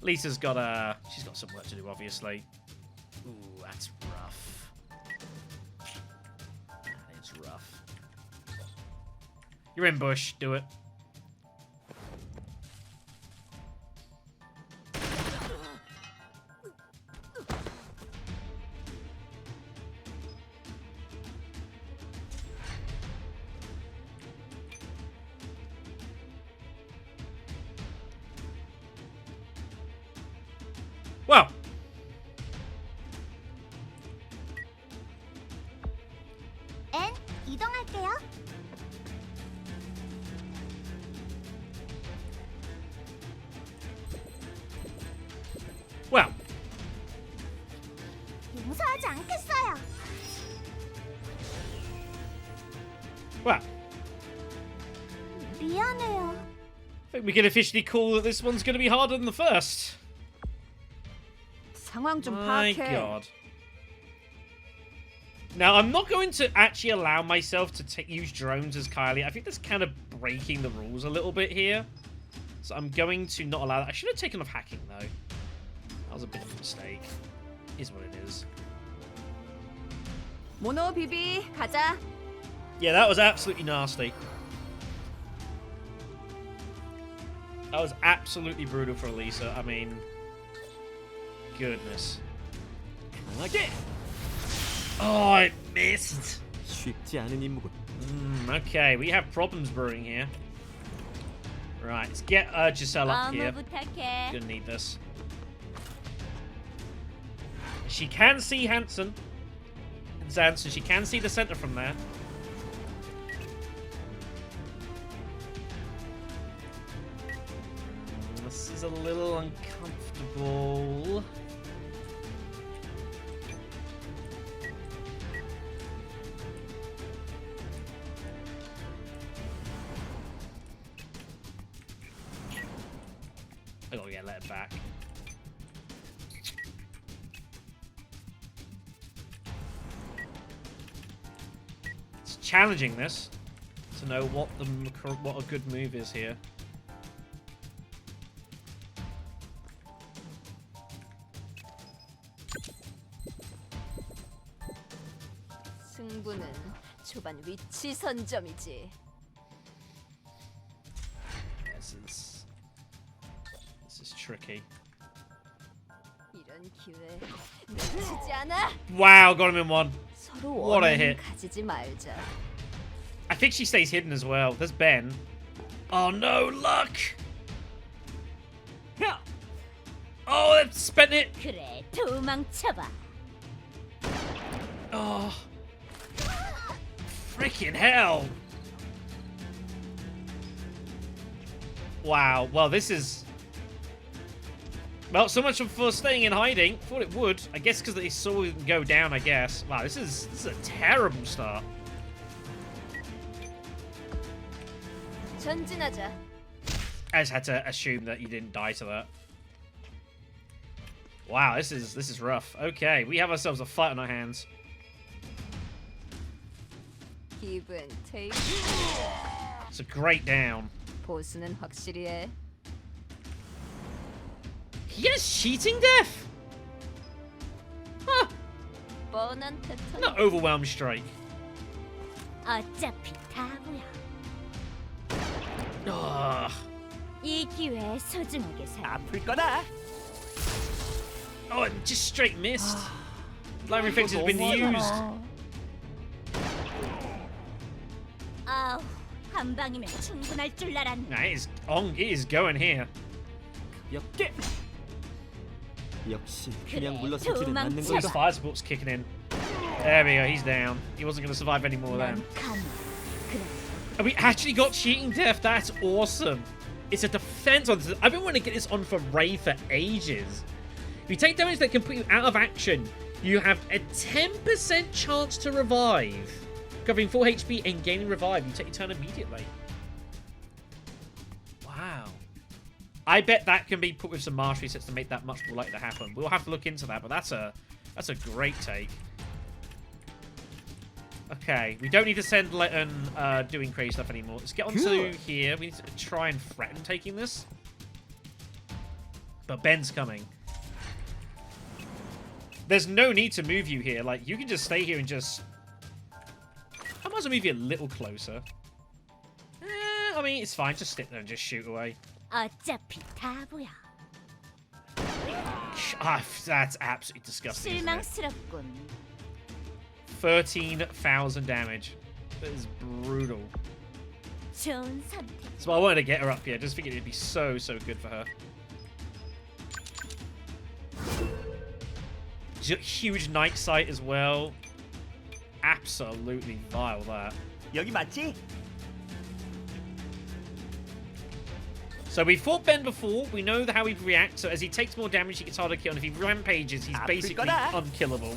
Lisa's she's got some work to do, obviously. Ooh, that's rough. That is rough. You're in bush. Do it. Well, N 이동할게요. well. 용서하지 않겠어요. Well, 미안해요. I think we can officially call that this one's going to be harder than the first. 상황 좀 My 파악해. God. Now, I'm not going to actually allow myself to use drones as Kylie. I think that's kind of breaking the rules a little bit here. So I'm going to not allow that. I should have taken off hacking, though. That was a bit of a mistake. Is what it is. 모노 비비 가자. Yeah, that was absolutely nasty. That was absolutely brutal for Elisa. I mean, goodness. Okay. Oh, I missed. 쉽지 않은 임무군. Okay, we have problems brewing here. Right, let's get Giselle up here. 부탁해. Gonna need this. She can see Hanson. Zanson, she can see the center from there. This is a little uncomfortable. Oh yeah, let it back. It's challenging this to know what a good move is here. 승부는 초반 위치 선점이지. This is tricky. 이런 기회 놓치지 않아. Wow, got him in one. 서로 What a 원한은 hit. 가지지 말자. I think she stays hidden as well. There's Ben. Oh no, luck! Oh, they've spent it. 그래, 도망쳐봐. Oh. Freaking hell. Wow, well, this is... Well, so much for staying in hiding. Thought it would. I guess because they saw it go down, I guess. Wow, this is a terrible start. 전진하자. I just had to assume that you didn't die to that. Wow, this is rough. Okay, we have ourselves a fight on our hands. 기분 테이크. It's a great down. 보수는 확실히 해. He has cheating death? Huh. 뻔한 패턴. Not overwhelmed strike. 어차피 다고야. Ugh. 이 기회에 소중하게 살. 아플 거다. Oh, it just straight missed. Light reflex has been used. 아우, 한 방이면 충분할 줄 알았네. Nah, it is going here. 역계. 역시 그냥 그래, 물러서지는 않는 His 건가? fire support's kicking in. There we go, he's down. He wasn't going to survive any more then. 난 감. 그래. And we actually got cheating death. That's awesome. It's a defense on this. I've been wanting to get this on for Ray for ages. If you take damage that can put you out of action, you have a 10% chance to revive. Covering full HP and gaining revive. You take your turn immediately. Wow. I bet that can be put with some mastery sets to make that much more likely to happen. We'll have to look into that, but that's a great take. Okay, we don't need to send Letton doing crazy stuff anymore. Let's get onto here. We need to try and threaten taking this. But Ben's coming. There's no need to move you here. Like, you can just stay here and just... I might as well move you a little closer. I mean, it's fine. Just sit there and just shoot away. 어차피 다고야. That's absolutely disgusting, isn't it? 실망스럽군. 13,000 damage. That is brutal. 좋은 선택. So I wanted to get her up here. I just figured it'd be so good for her. Huge night sight as well. Absolutely vile, that. 여기 맞지? So we fought Ben before. We know how he'd react. So as he takes more damage, he gets harder to kill. And if he rampages, he's basically unkillable.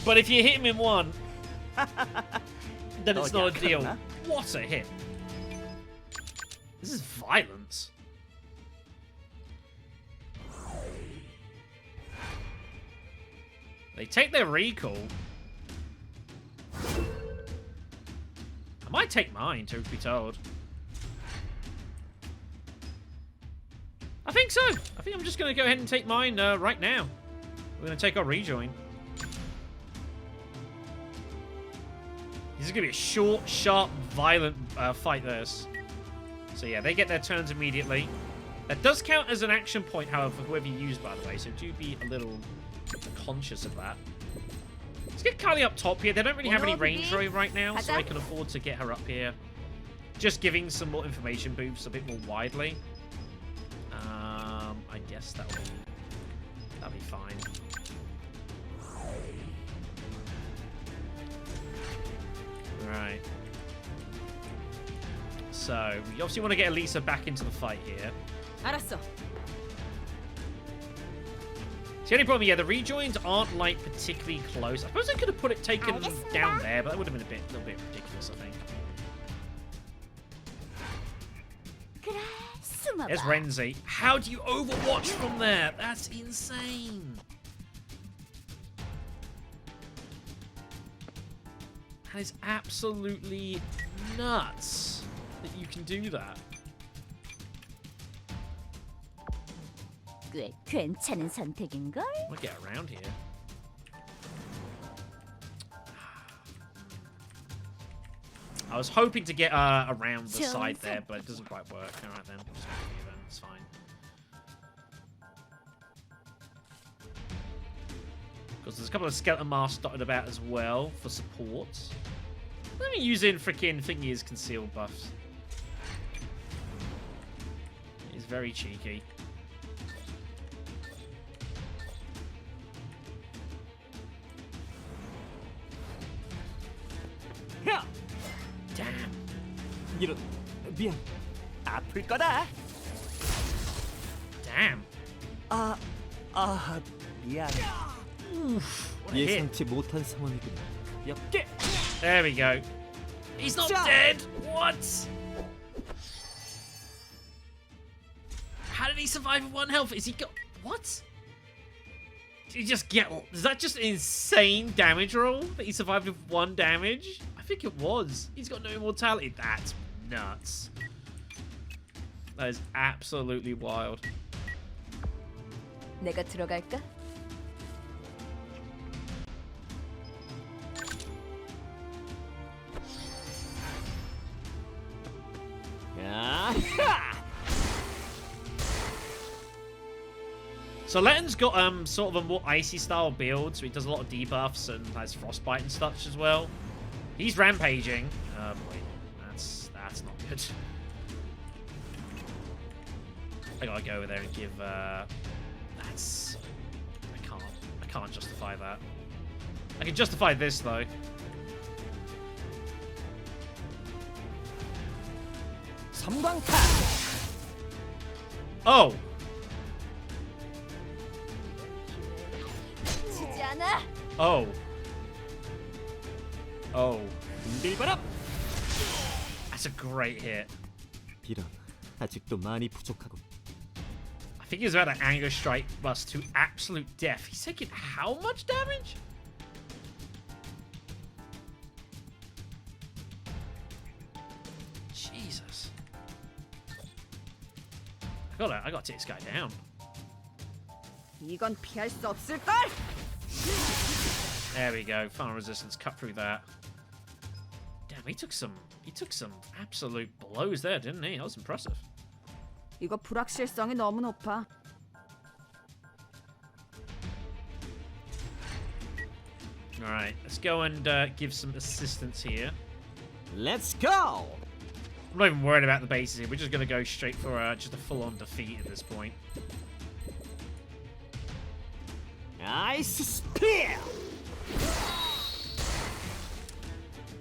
But if you hit him in one, then it's not a deal. What a hit. This is violence. They take their recall. I might take mine, truth be told. I think so. I think I'm just going to go ahead and take mine right now. We're going to take our rejoin. This is going to be a short, sharp, violent fight, this. So yeah, they get their turns immediately. That does count as an action point, however, for whoever you use, by the way, so do be a little conscious of that. get Kylie up top here. They don't really have any Well, range Bibi. right now, so Gaza. I can afford to get her up here. Just giving some more information booths a bit more widely. I guess that'll be fine. Right. So we obviously want to get Elisa back into the fight here. 알았어. The only problem, yeah, the rejoins aren't like particularly close. I suppose I could have taken down there, but that would have been a little bit ridiculous, I think. 그래, 숨어봐. There's Renzi. How do you overwatch from there? That's insane. That is absolutely nuts that you can do that. 꽤 괜찮은 선택인걸? I want to get around here. I was hoping to get around the side there, but it doesn't quite work. All right then, just gonna do that. It's fine. Because there's a couple of skeleton masks dotted about as well for support. Let me use in freaking thingy's concealed buffs. It's very cheeky. 야! Damn. 이런 미안. 아플 거다. Damn. 미안. Oof. What a hit. 예상치 못한 상황이군. 가볍게. There we go. He's not Shot. dead. What? How did he survive with 1 health? Is he got what? Did he just get? Is that just an insane damage roll that he survived with 1 damage? I think it was. He's got no immortality. That's nuts. That is absolutely wild. 내가 들어갈까? 야! So Letton's got sort of a more icy style build, so he does a lot of debuffs and has frostbite and such as well. He's rampaging. Oh boy, that's not good. I gotta go over there and give. That's. I can't justify that. I can justify this though. 섬광타. Oh. 지지 않아. Oh. Oh. 흔들거라. That's a great hit. 이런 아직도 많이 부족하고. I think he's about to anger strike us to absolute death. He's taking how much damage? Jesus. I gotta take this guy down. 이건 피할 수 없을 걸. There we go. Final resistance cut through that. Damn, he took some absolute blows there, didn't he? That was impressive. 이거 불확실성이 너무 높아. All right, let's go and give some assistance here. Let's go. I'm not even worried about the bases here. We're just going to go straight for just a full-on defeat at this point. 아이스 스피어.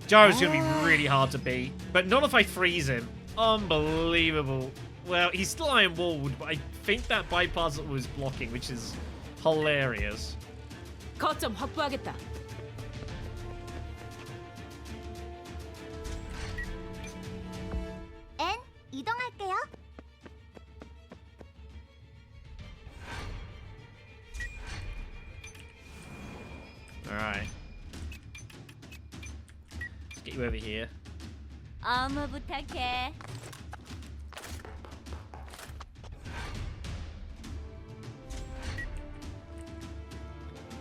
Gyro's going to be really hard to beat, but not if I freeze him. Unbelievable. Well, he's still iron walled, but I think that bypass was blocking, which is hilarious. 거점 확보하겠다. N 이동할게요. All right. Let's get you over here. 어머 부탁해.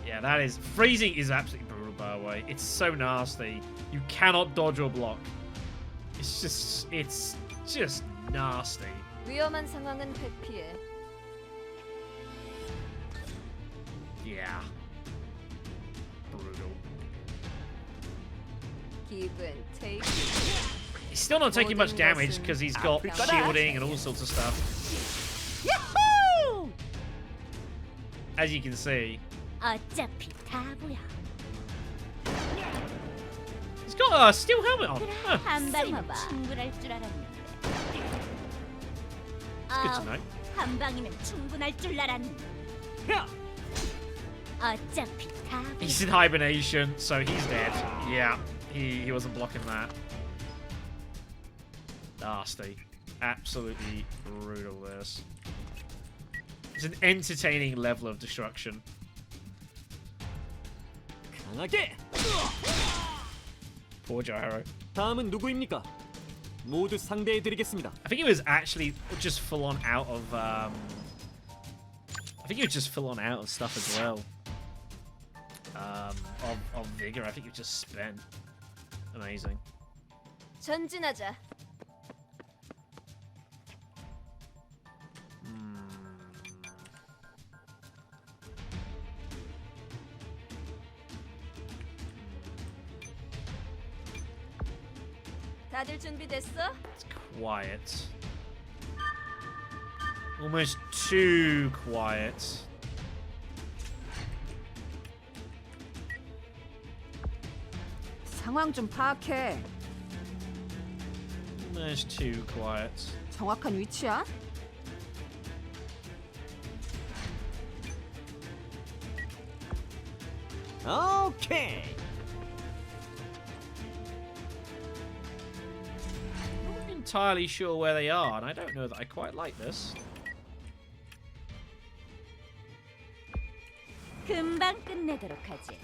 Yeah, that is... Freezing is absolutely brutal, by the way. It's so nasty. You cannot dodge or block. It's just nasty. 위험한 상황은 회피해. Yeah. Brutal. 기분 테이크. He's still not taking much damage because he's got shielding and all sorts of stuff. 야호! As you can see. 어차피 다 보여. He's got a steel helmet on. Huh. 한 방이면 충분할 줄 알았는데. Good to know. 한 방이면 충분할 줄 알았는데. 야! 어차피 다 보여. He's in hibernation, so he's dead. Yeah, he wasn't blocking that. Nasty. Absolutely brutal, this. It's an entertaining level of destruction. 강하게! Poor Gyro. 다음은 누구입니까? 모두 상대해드리겠습니다. I think he was actually just full on out of I think he was just full on out of stuff as well. Of vigor. I think he was just spent. Amazing. 전진하자. 다들 준비됐어? It's quiet. Almost too quiet. 상황 좀 파악해. Almost too quiet. 정확한 위치야? 오케이! Not entirely sure where they are, and I don't know that I quite like this. 금방 끝내도록 하지.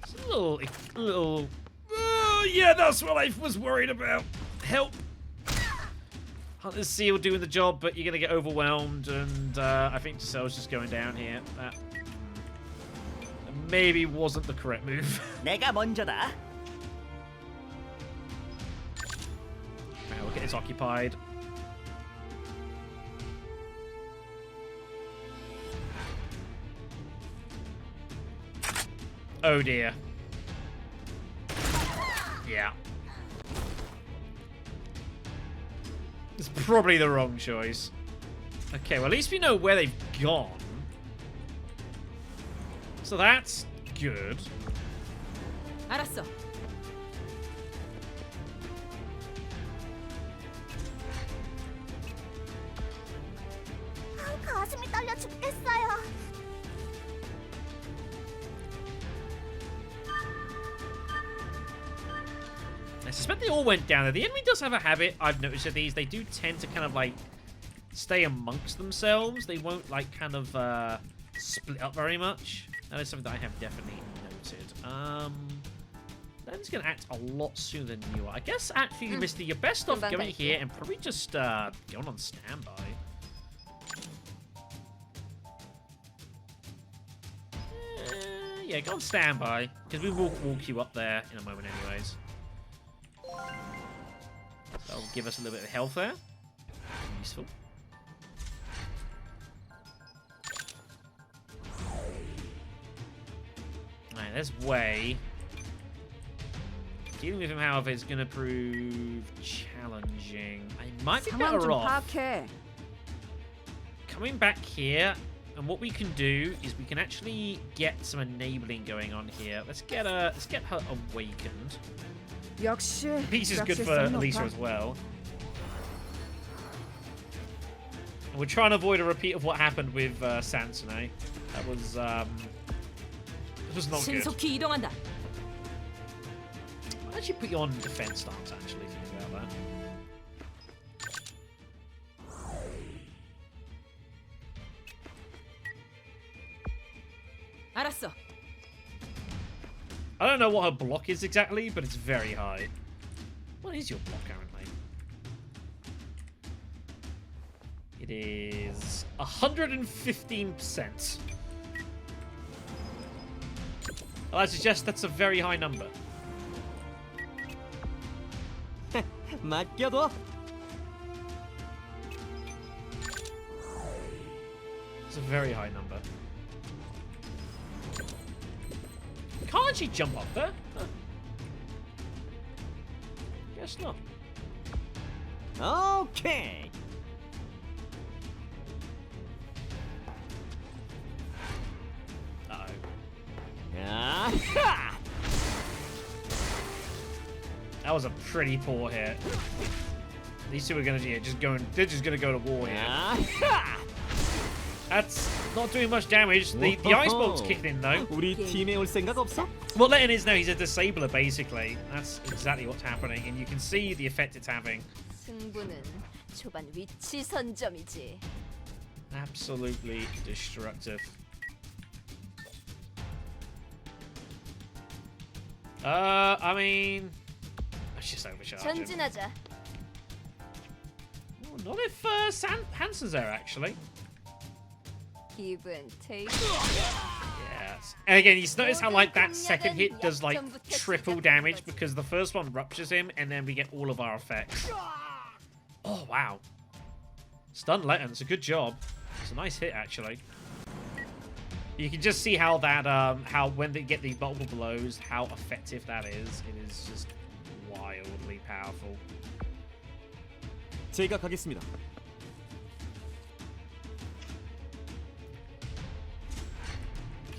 It's a little. Oh, yeah, that's what I was worried about. Help. Hunter's Seal doing the job, but you're gonna get overwhelmed, and I think Giselle's just going down here. That maybe wasn't the correct move. 내가 먼저다. Right, look, it's occupied. Oh dear. Yeah. It's probably the wrong choice. Okay, well at least we know where they've gone. So that's good. 알았어. 가슴이 떨려 죽겠어요. I suspect they all went down there. The enemy does have a habit, I've noticed of these. They do tend to kind of like stay amongst themselves. They won't like kind of split up very much. That is something that I have definitely noted. Len's going to act a lot sooner than you are. I guess actually, Misty, you're best off going here and probably just going on standby. Yeah, go on standby, because we will walk you up there in a moment anyways. That'll give us a little bit of health there. Useful. Alright, there's Wei. Dealing with him, however, is going to prove challenging. I might be 상황 better 좀 off 파악해. coming back here, and what we can do is we can actually get some enabling going on here. Let's get her awakened. 역시 Peace is good for Lisa as well. And we're trying to avoid a repeat of what happened with Sansone. That was not good. 신속히 이동한다. I'll actually put you on defense stance, actually, if you think about that. 알았어. I don't know what her block is exactly, but it's very high. What is your block currently? It is 115%. I suggest that's a very high number. 맡겨둬. It's a very high number. Can't she jump up there? Huh. Professional. 오케이. Uh-oh. 아하! That was a pretty poor hit. These two are gonna they're just gonna go to war here. 아하! That's not doing much damage. The ice bolt's kicking in though. 우리 팀에 올 생각 없어? What letting is now he's a disabler basically. That's exactly what's happening, and you can see the effect it's having. 승부는 초반 위치 선점이지. Absolutely destructive. I mean, let's just overcharge him. 전진하자. Oh, not if Hansen's there actually. 기분 테이크. Yes. And again, you notice how like that second hit does like triple damage because the first one ruptures him, and then we get all of our effects. Oh wow. Stun Letton's a good job. It's a nice hit actually. You can just see how that how when they get the multiple blows, how effective that is. It is just wildly powerful. 제가 가겠습니다.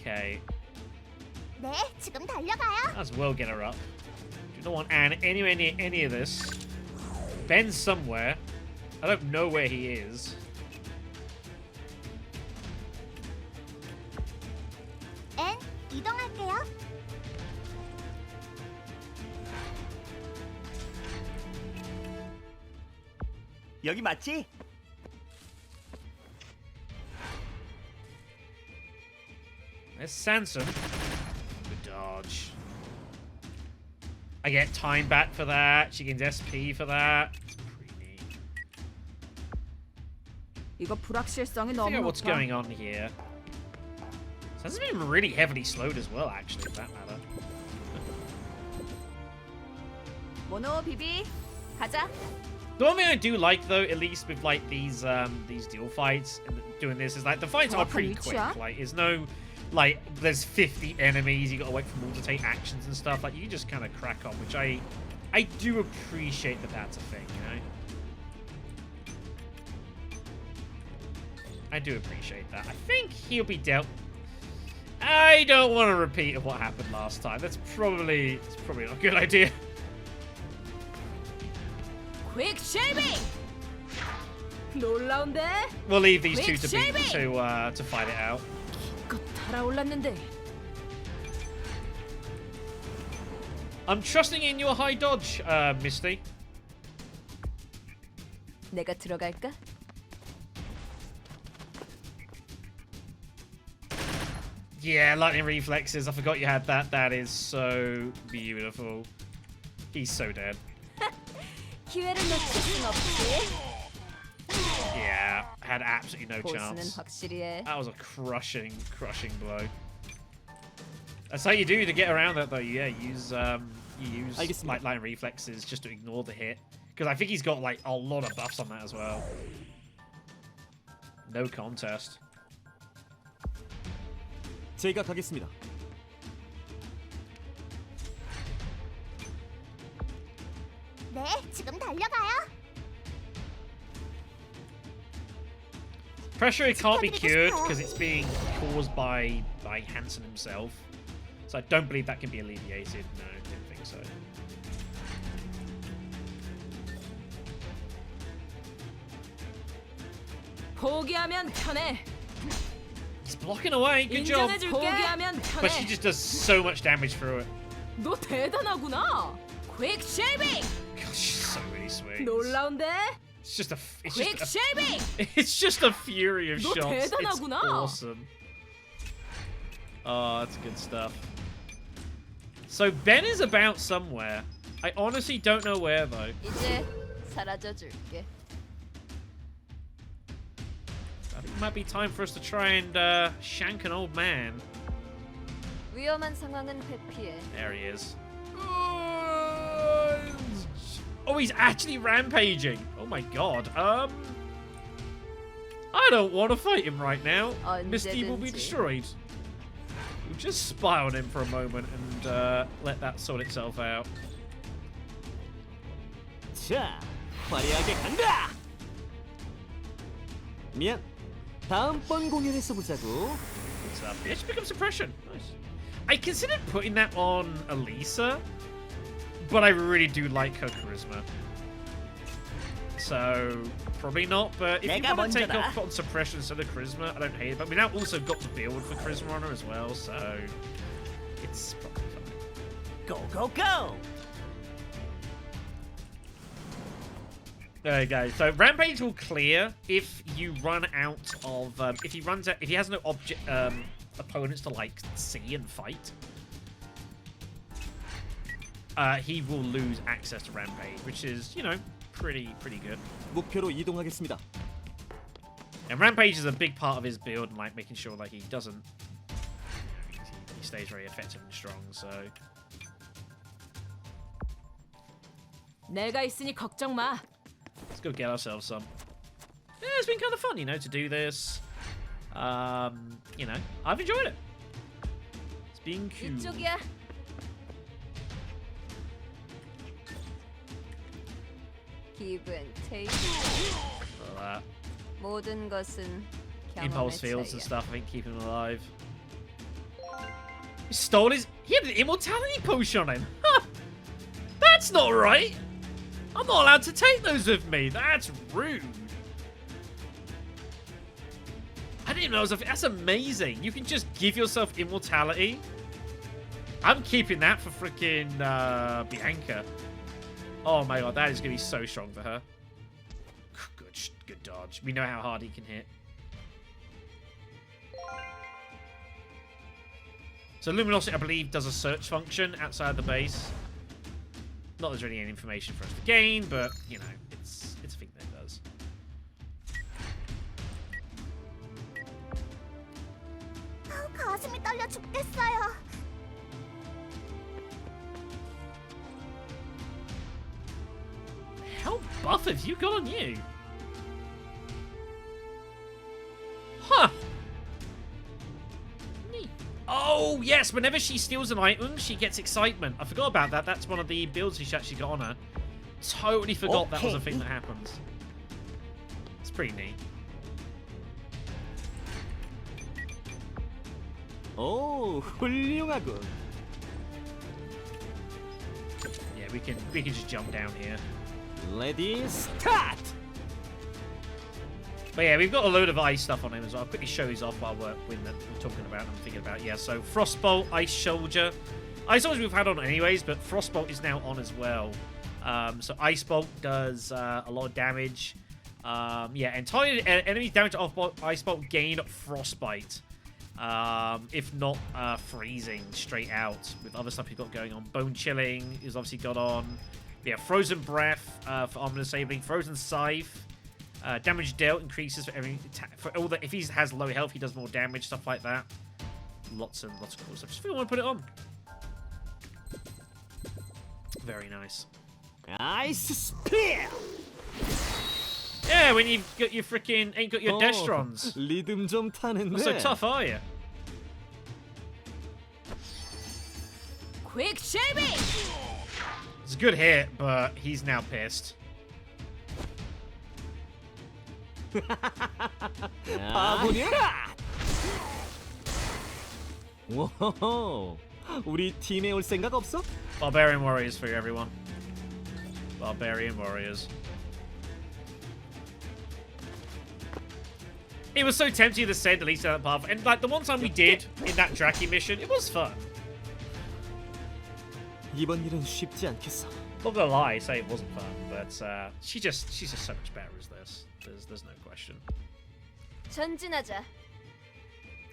Okay. 네, 지금 달려가요. Might as well get her up. You don't want Anne anywhere near any of this. Ben's somewhere. I don't know where he is. 엔, 이동할게요. 여기 맞지? There's Sanson. Good dodge. I get time back for that. She gains SP for that. It's pretty neat. 이거 불확실성이 Figure 너무 out what's 높아. going on here. Sanson's been really heavily slowed as well, actually, for that matter. 모노 비비, 가자. The one thing I do like, though, at least with like these duel fights and doing this, is like the fights are pretty quick. Like, there's no like there's 50 enemies. You got to wait for them all to take actions and stuff. Like, you just kind of crack on, which I do appreciate that that's a thing, you know. I do appreciate that. I think he'll be dealt. I don't want to repeat of what happened last time. It's probably not a good idea. 퀵 쉐이빙. 놀라운데? We'll leave these two to fight it out. 기껏 달아올랐는데. I'm trusting in your high dodge, Misty. 내가 들어갈까? Yeah, lightning reflexes. I forgot you had that. That is so beautiful. He's so dead. 기회를 놓칠 순 없지. Yeah, had absolutely no 보스는 chance. 확실히 해. That was a crushing blow. That's how you do to get around that, though. Yeah, you use like lightning reflexes just to ignore the hit. Because I think he's got like a lot of buffs on that as well. No contest. 제가 가겠습니다. 네, 지금 달려가요. Pressure can't be cured because it's being caused by Hansen himself. So I don't believe that can be alleviated. No, I don't think so. 포기하면 편해. He's blocking away. Good job. 포기하면 But she 편해. just does so much damage through it. 너 대단하구나. 퀵 쉐이빙. God, she's so many swings. 놀라운데? It's just a 퀵 쉐이빙. it's just a fury of 너 shots. It's 대단하구나. awesome. Oh, that's good stuff. So Ben is about somewhere. I honestly don't know where though. 이제 사라져 줄게. I think it might be time for us to try and shank an old man. 위험한 상황은 회피해. There he is. Oh, he's actually rampaging. Oh my god. I don't want to fight him right now. Misty will be 언제든지. destroyed. We'll just spy on him for a moment and let that sort itself out. 자, 화려하게 간다. 미안. 다음번 공연에서 보자고. Yeah, she becomes suppression. Nice. I considered putting that on Elisa, but I really do like her charisma. So, probably not, but if you 내가 want to take 먼저다. off on suppression instead of charisma, I don't hate it. But we now also got to build for charisma on her as well, so it's probably fine. Go, go, go. There you go. So Rampage will clear if you run out of if he has no object opponents to like see and fight. He will lose access to Rampage, which is, you know, pretty good. 목표로 이동하겠습니다. And Rampage is a big part of his build, and like making sure like he doesn't he stays very effective and strong. So 내가 있으니 걱정 마. let's go get ourselves some. Yeah, it's been kind of fun, you know, to do this. You know, I've enjoyed it. It's been cool. 이쪽이야. 기분 테이크. That. 모든 것은 Impulse 경험의 fields and 차이야. stuff, I think, keep him alive. He stole his... He had an immortality potion on him. Huh. That's not right. I'm not allowed to take those with me. That's rude. I didn't even know it was a... That's amazing. You can just give yourself immortality. I'm keeping that for freaking Bianca. Oh my god, that is going to be so strong for her. Good dodge. We know how hard he can hit. So Luminosity, I believe, does a search function outside the base. Not that there's really any information for us to gain, but, you know, it's a thing that it does. 가슴이 떨려 죽겠어요. How buff have you got on you? Huh. Neat. Oh, yes. Whenever she steals an item, she gets excitement. I forgot about that. That's one of the builds she actually got on her. Totally forgot that was a thing that happens. It's pretty neat. 오, 훌륭하군. Yeah, we can just jump down here. Ready, start. But yeah, we've got a load of ice stuff on him as well. I'll quickly show these off while we're talking about and thinking about. Yeah, so Frostbolt, Ice Soldier. Ice Soldier we've had on anyways, but Frostbolt is now on as well. So Ice Bolt does a lot of damage. Yeah, entire enemy damage off Ice Bolt gain Frostbite. If not freezing straight out with other stuff he's got going on. Bone Chilling is obviously got on. Yeah, Frozen Breath for armor disabling. Frozen Scythe. Damage dealt increases for every for all that. If he has low health, he does more damage, stuff like that. Lots and lots of cool stuff. Just feel I want to put it on. Very nice. Ice Spear. Yeah, when you've got your freaking ain't got your Destrons. 리듬 좀 타는데. Not so tough, are you? Quick shaving. It's a good hit, but he's now pissed. 바보냐? 오, 우리 팀에 올 생각 없어? Barbarian Warriors for everyone. Barbarian Warriors. It was so tempting to send at least down that path, and like the one time we did in that Draki mission, it was fun. 이번 일은 쉽지 않겠어. Not gonna lie, say it wasn't fun, but she's just so much better as this. There's no question. 전진하자.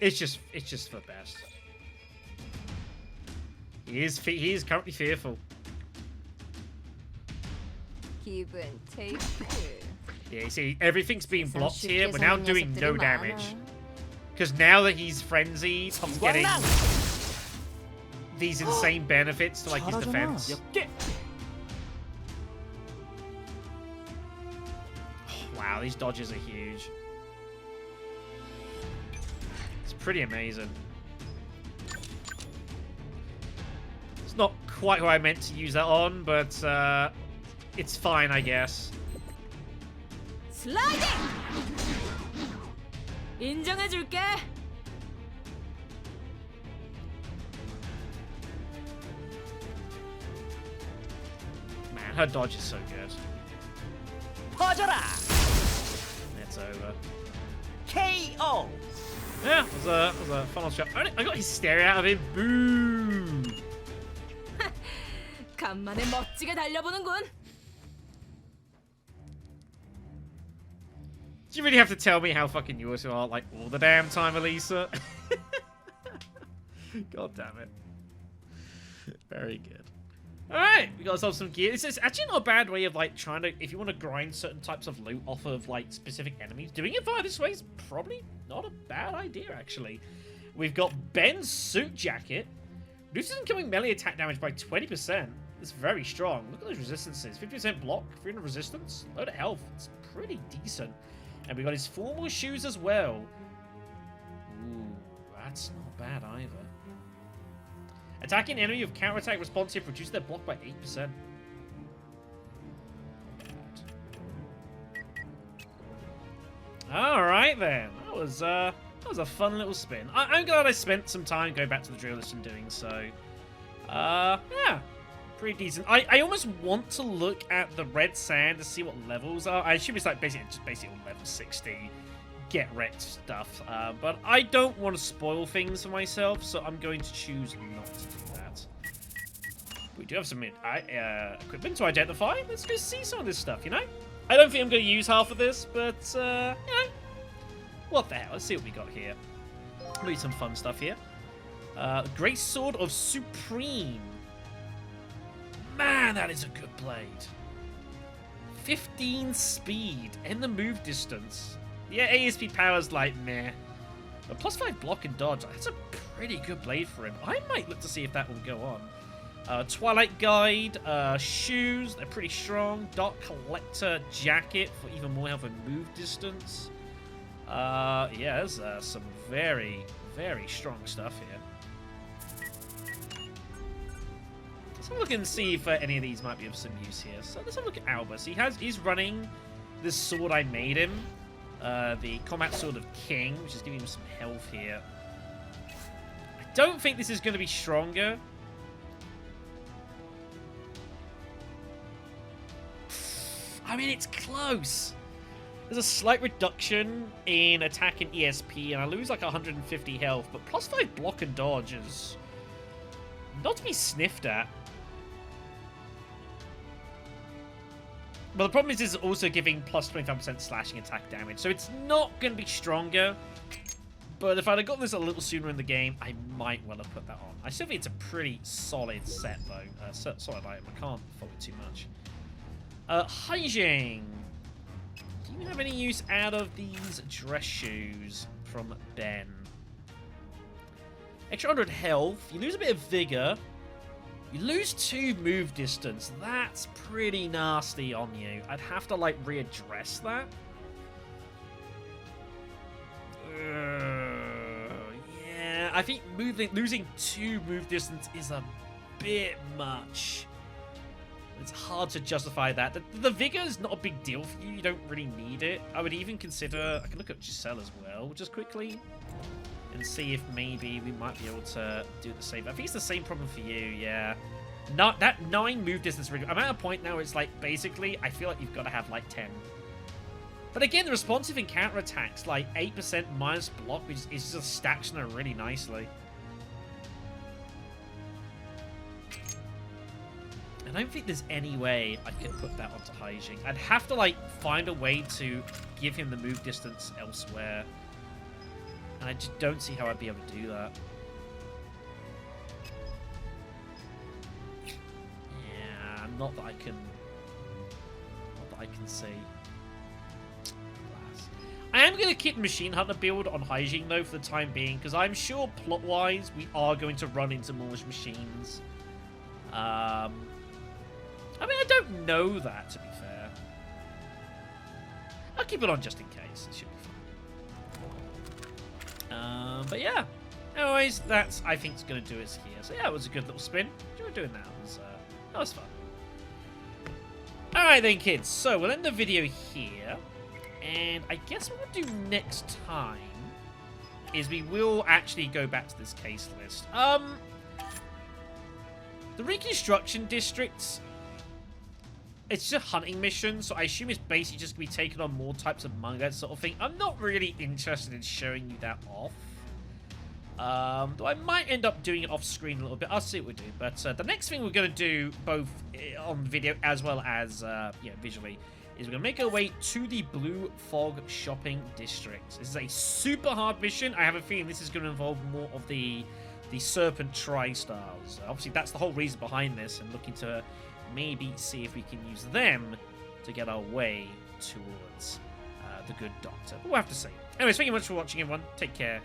It's just for the best. He is currently fearful. 기분 테이크. Yeah, you see, everything's being blocked here. We're now doing no damage. Because now that he's frenzied, he's getting these insane benefits to like his defense. Wow, these dodges are huge. It's pretty amazing. It's not quite who I meant to use that on, but it's fine, I guess. 슬라이딩. 인정해줄게. Man, her dodge is so good. 퍼져라. It's over. KO. Yeah, it was a fun shot. I got hysteria out of him. Boo! 간만에 멋지게 달려보는군. Do you really have to tell me how fucking yours you are, like, all the damn time, Elisa? God damn it. Very good. Alright, we got ourselves some gear. It's actually not a bad way of, like, trying to, if you want to grind certain types of loot off of, like, specific enemies, doing it via this way is probably not a bad idea, actually. We've got Ben's suit jacket. Reduces incoming melee attack damage by 20%. That's very strong. Look at those resistances. 50% block, 300 resistance, load of health. It's pretty decent. And we got his formal shoes as well. Ooh, that's not bad either. Attacking enemy with counterattack responsive reduces their block by 8%. Alright then. That was a fun little spin. I'm glad I spent some time going back to the drill list and doing so. Yeah. Pretty decent. I almost want to look at the red sand to see what levels are. I assume it's like basically level 60 get wrecked stuff. But I don't want to spoil things for myself, so I'm going to choose not to do that. We do have some equipment to identify. Let's go see some of this stuff, you know? I don't think I'm going to use half of this, but, you know, what the hell? Let's see what we got here. Maybe some fun stuff here. Great Sword of Supreme. Man, that is a good blade. 15 speed and the move distance. Yeah, ASP power's like meh. But plus 5 block and dodge. That's a pretty good blade for him. I might look to see if that will go on. Twilight Guide, shoes, they're pretty strong. Dark Collector jacket for even more health and move distance. Yeah, there's some very, very strong stuff here. Let's look and see if any of these might be of some use here. So let's have a look at Albus. He's running this sword I made him, the Combat Sword of King, which is giving him some health here. I don't think this is going to be stronger. I mean, it's close. There's a slight reduction in attack and ESP, and I lose like 150 health, but plus 5 block and dodge is not to be sniffed at. Well, the problem is it's also giving plus 25% slashing attack damage, so it's not going to be stronger. But if I'd have gotten this a little sooner in the game, I might well have put that on. I still think it's a pretty solid set, though. Solid item. I can't fault it too much. Hygiene. Do you have any use out of these dress shoes from Ben? Extra 100 health. You lose a bit of vigor. You lose 2 move distance. That's pretty nasty on you. I'd have to, like, readdress that. Yeah, I think losing 2 move distance is a bit much. It's hard to justify that. The vigor is not a big deal for you. You don't really need it. I would even consider... I can look at Giselle as well, just quickly, and see if maybe we might be able to do the same. I think it's the same problem for you, yeah. Not that 9 move distance. I'm at a point now where it's like, basically, I feel like you've got to have like 10. But again, the responsive and counter attacks, like 8% minus block, which is just stacks on her really nicely. And I don't think there's any way I could put that onto Hygiene. I'd have to, like, find a way to give him the move distance elsewhere. And I just don't see how I'd be able to do that. Yeah, not that I can see. I am going to keep Machine Hunter build on Hygiene, though, for the time being, because I'm sure, plot-wise, we are going to run into more machines. I mean, I don't know that, to be fair. I'll keep it on just in case. It should be fun. But yeah. Anyways, that's, I think, is going to do us here. So yeah, it was a good little spin. Enjoyed doing that. That was fun. Alright then, kids. So, we'll end the video here. And I guess what we'll do next time is we will actually go back to this case list. The Reconstruction Districts, it's just a hunting mission, so I assume it's basically just going to be taking on more types of manga sort of thing. I'm not really interested in showing you that off. Though I might end up doing it off screen a little bit. I'll see what we do. But the next thing we're going to do, both on video as well as visually, is we're going to make our way to the Blue Fog Shopping District. This is a super hard mission. I have a feeling this is going to involve more of the Serpent Tri-Stars. Obviously, that's the whole reason behind this, and looking to maybe see if we can use them to get our way towards the good doctor. We'll have to see. Anyways, thank you much for watching, everyone. Take care.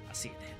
I'll see you then.